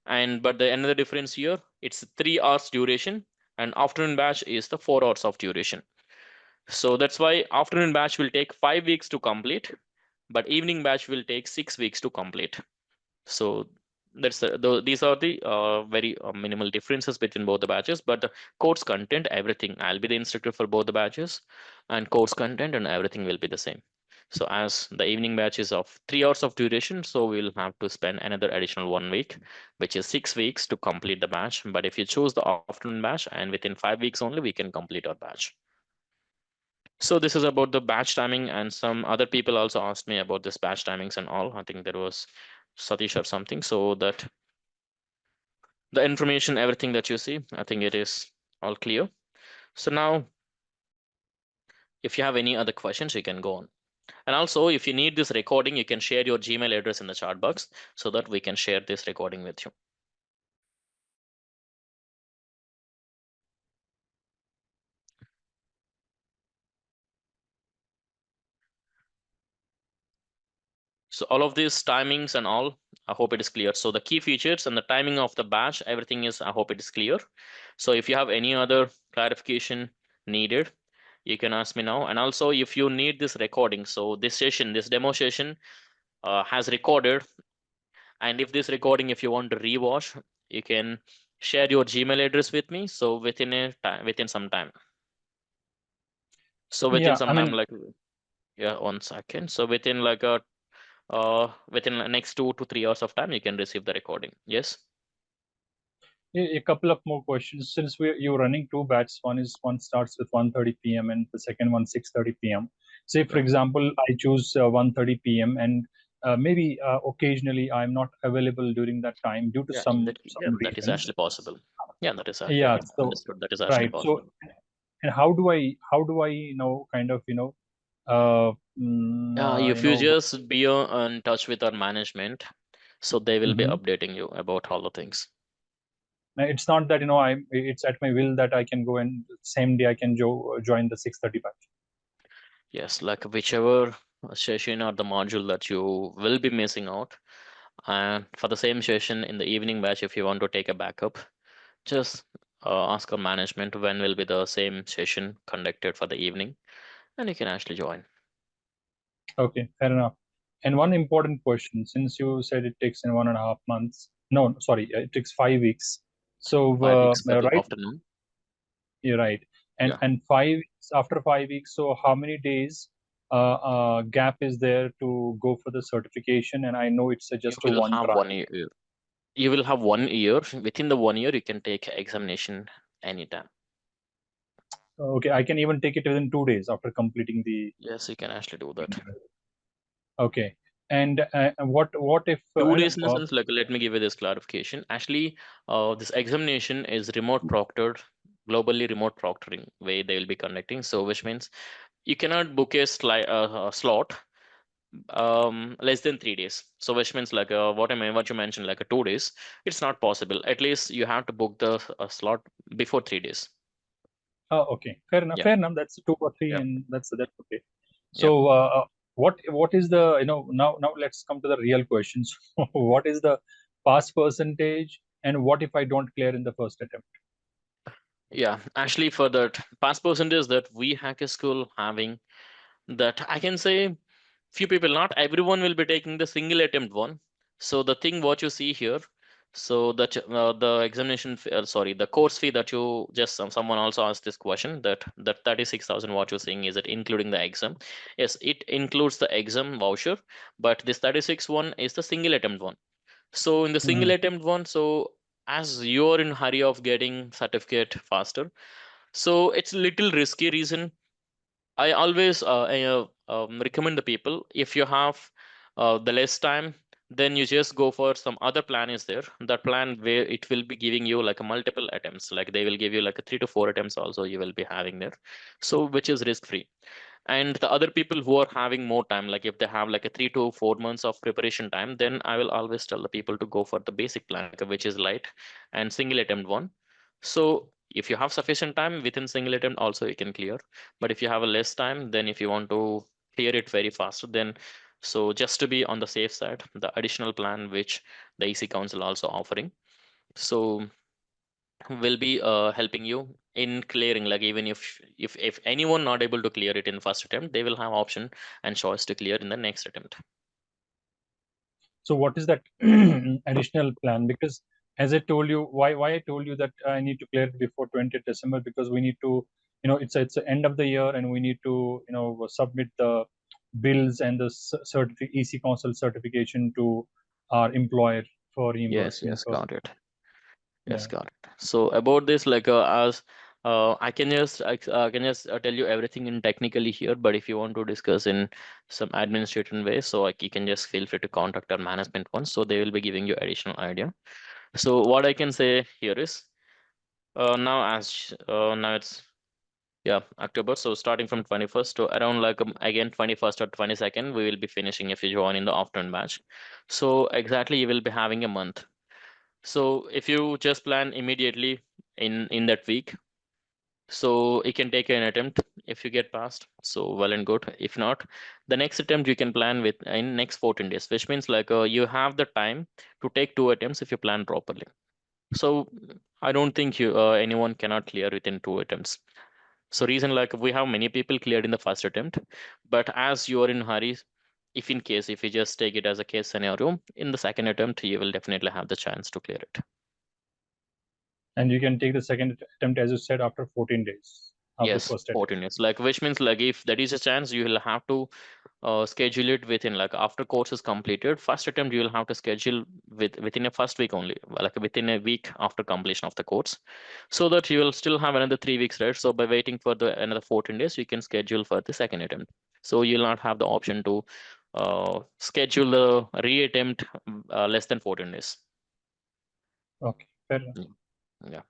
And but the another difference here, it's 3 hours duration, and afternoon batch is the 4 hours of duration. So that's why afternoon batch will take 5 weeks to complete, but evening batch will take 6 weeks to complete. So that's these are the very minimal differences between both the batches, but the course content, everything, I'll be the instructor for both the batches, and course content and everything will be the same. So as the evening batch is of 3 hours of duration, so we'll have to spend another additional 1 week, which is 6 weeks to complete the batch. But if you choose the afternoon batch, and within 5 weeks only, we can complete our batch. So this is about the batch timing, and some other people also asked me about this batch timings and all. I think there was Satish or something. So that the information, everything that you see, I think it is all clear. So now, if you have any other questions, you can go on. And also, if you need this recording, you can share your Gmail address in the chat box so that we can share this recording with you. So all of these timings and all, I hope it is clear. So the key features and the timing of the batch, everything is, I hope it is clear. So if you have any other clarification needed, you can ask me now. And also if you need this recording, so this session, this demo session has recorded. And if this recording, if you want to rewatch, you can share your Gmail address with me. So within some time. So within Yeah, some I time, mean, like, yeah, 1 second. So within like within the next 2 to 3 hours of time, you can receive the recording. Yes. a couple of more questions. Since you're running two batches, one starts with 1:30 p.m. and the second one 6:30 p.m. Say, for Yeah. example, I choose 1:30 p.m. and maybe occasionally I'm not available during that time due to Yeah, some that is reasons. actually possible. Yeah, that is Yeah, so understood. That is actually right. possible. So, and how do I kind of If you just be in touch with our management, so they will be Mhm. updating you about all the things. It's not that it's at my will that I can go and same day I can join the 6:30 batch. Yes, like whichever session or the module that you will be missing out, and for the same session in the evening batch, if you want to take a backup, just ask our management when will be the same session conducted for the evening, and you can actually join. Okay, fair enough. And one important question, since you said it takes in 1.5 months, no, sorry, it takes 5 weeks. So 5 weeks for the right, afternoon. you're right. And Yeah, and 5 weeks, after 5 weeks, so how many days gap is there to go for the certification? And I know it's you just a will one have try. 1 year. You will have 1 year. Within the 1 year, you can take examination anytime. Okay, I can even take it within 2 days after completing the. Yes, you can actually do that. Okay, and what if 2 days in the sense, like, let me give you this clarification. Actually, this examination is remote proctored, globally remote proctoring way they will be conducting. So, which means you cannot book a slot less than 3 days. So, which means like what you mentioned, like a 2 days, it's not possible. At least you have to book the slot before 3 days. Okay, fair enough. Yeah, Fair enough. That's 2 or 3, yeah, and that's okay. yeah. So, what is the now let's come to the real questions. What is the pass percentage, and what if I don't clear in the first attempt? Yeah, actually, for that pass percentage that we hacker school having, that I can say few people, not everyone will be taking the single attempt one. So the thing what you see here, so that the examination sorry, the course fee that you just someone also asked this question, that 36,000 what you're saying, is it including the exam? Yes, it includes the exam voucher, but this 36 one is the single attempt one. So in the single Mhm. attempt one, so as you're in hurry of getting certificate faster, so it's a little risky reason. I always recommend the people, if you have the less time, then you just go for some other plan is there. That plan where it will be giving you like a multiple attempts, like they will give you like a 3 to 4 attempts also you will be having there. So which is risk free. And the other people who are having more time, like if they have like a 3 to 4 months of preparation time, then I will always tell the people to go for the basic plan, like, which is light and single attempt one. So if you have sufficient time within single attempt also you can clear, but if you have a less time, then if you want to clear it very fast, then so just to be on the safe side, the additional plan which the EC Council also offering, so will be helping you in clearing, like even if anyone not able to clear it in first attempt, they will have option and choice to clear in the next attempt. So, what is that additional plan? Because as I told you, why I told you that I need to clear it before 20th December, because we need to, it's the end of the year, and we need to, submit the bills and the EC Council certification to our employer for Yes, reimbursement. yes, So, got it. Yes, yeah. got it. So about this, like as I can just tell you everything in technically here, but if you want to discuss in some administrative way, so like you can just feel free to contact our management once, so they will be giving you additional idea. So what I can say here is now it's, yeah, October. So starting from 21st to around like again 21st or 22nd, we will be finishing if you join in the afternoon batch. So exactly you will be having a month. So if you just plan immediately in that week, so you can take an attempt. If you get passed, so well and good. If not, the next attempt you can plan with in next 14 days, which means like you have the time to take 2 attempts if you plan properly. So I don't think you anyone cannot clear within 2 attempts. So reason like we have many people cleared in the first attempt, but as you are in hurry, if in case if you just take it as a case scenario, in the second attempt you will definitely have the chance to clear it. And you can take the second attempt, as you said, after 14 days of Yes, the first attempt. 14 years. Like which means like if there is a chance, you will have to schedule it within like after course is completed. First attempt you will have to schedule within a first week only, like within a week after completion of the course, so that you will still have another 3 weeks, right? So by waiting for the another 14 days, you can schedule for the second attempt. So you'll not have the option to schedule the reattempt less than 14 days. Okay, fair enough. Yeah.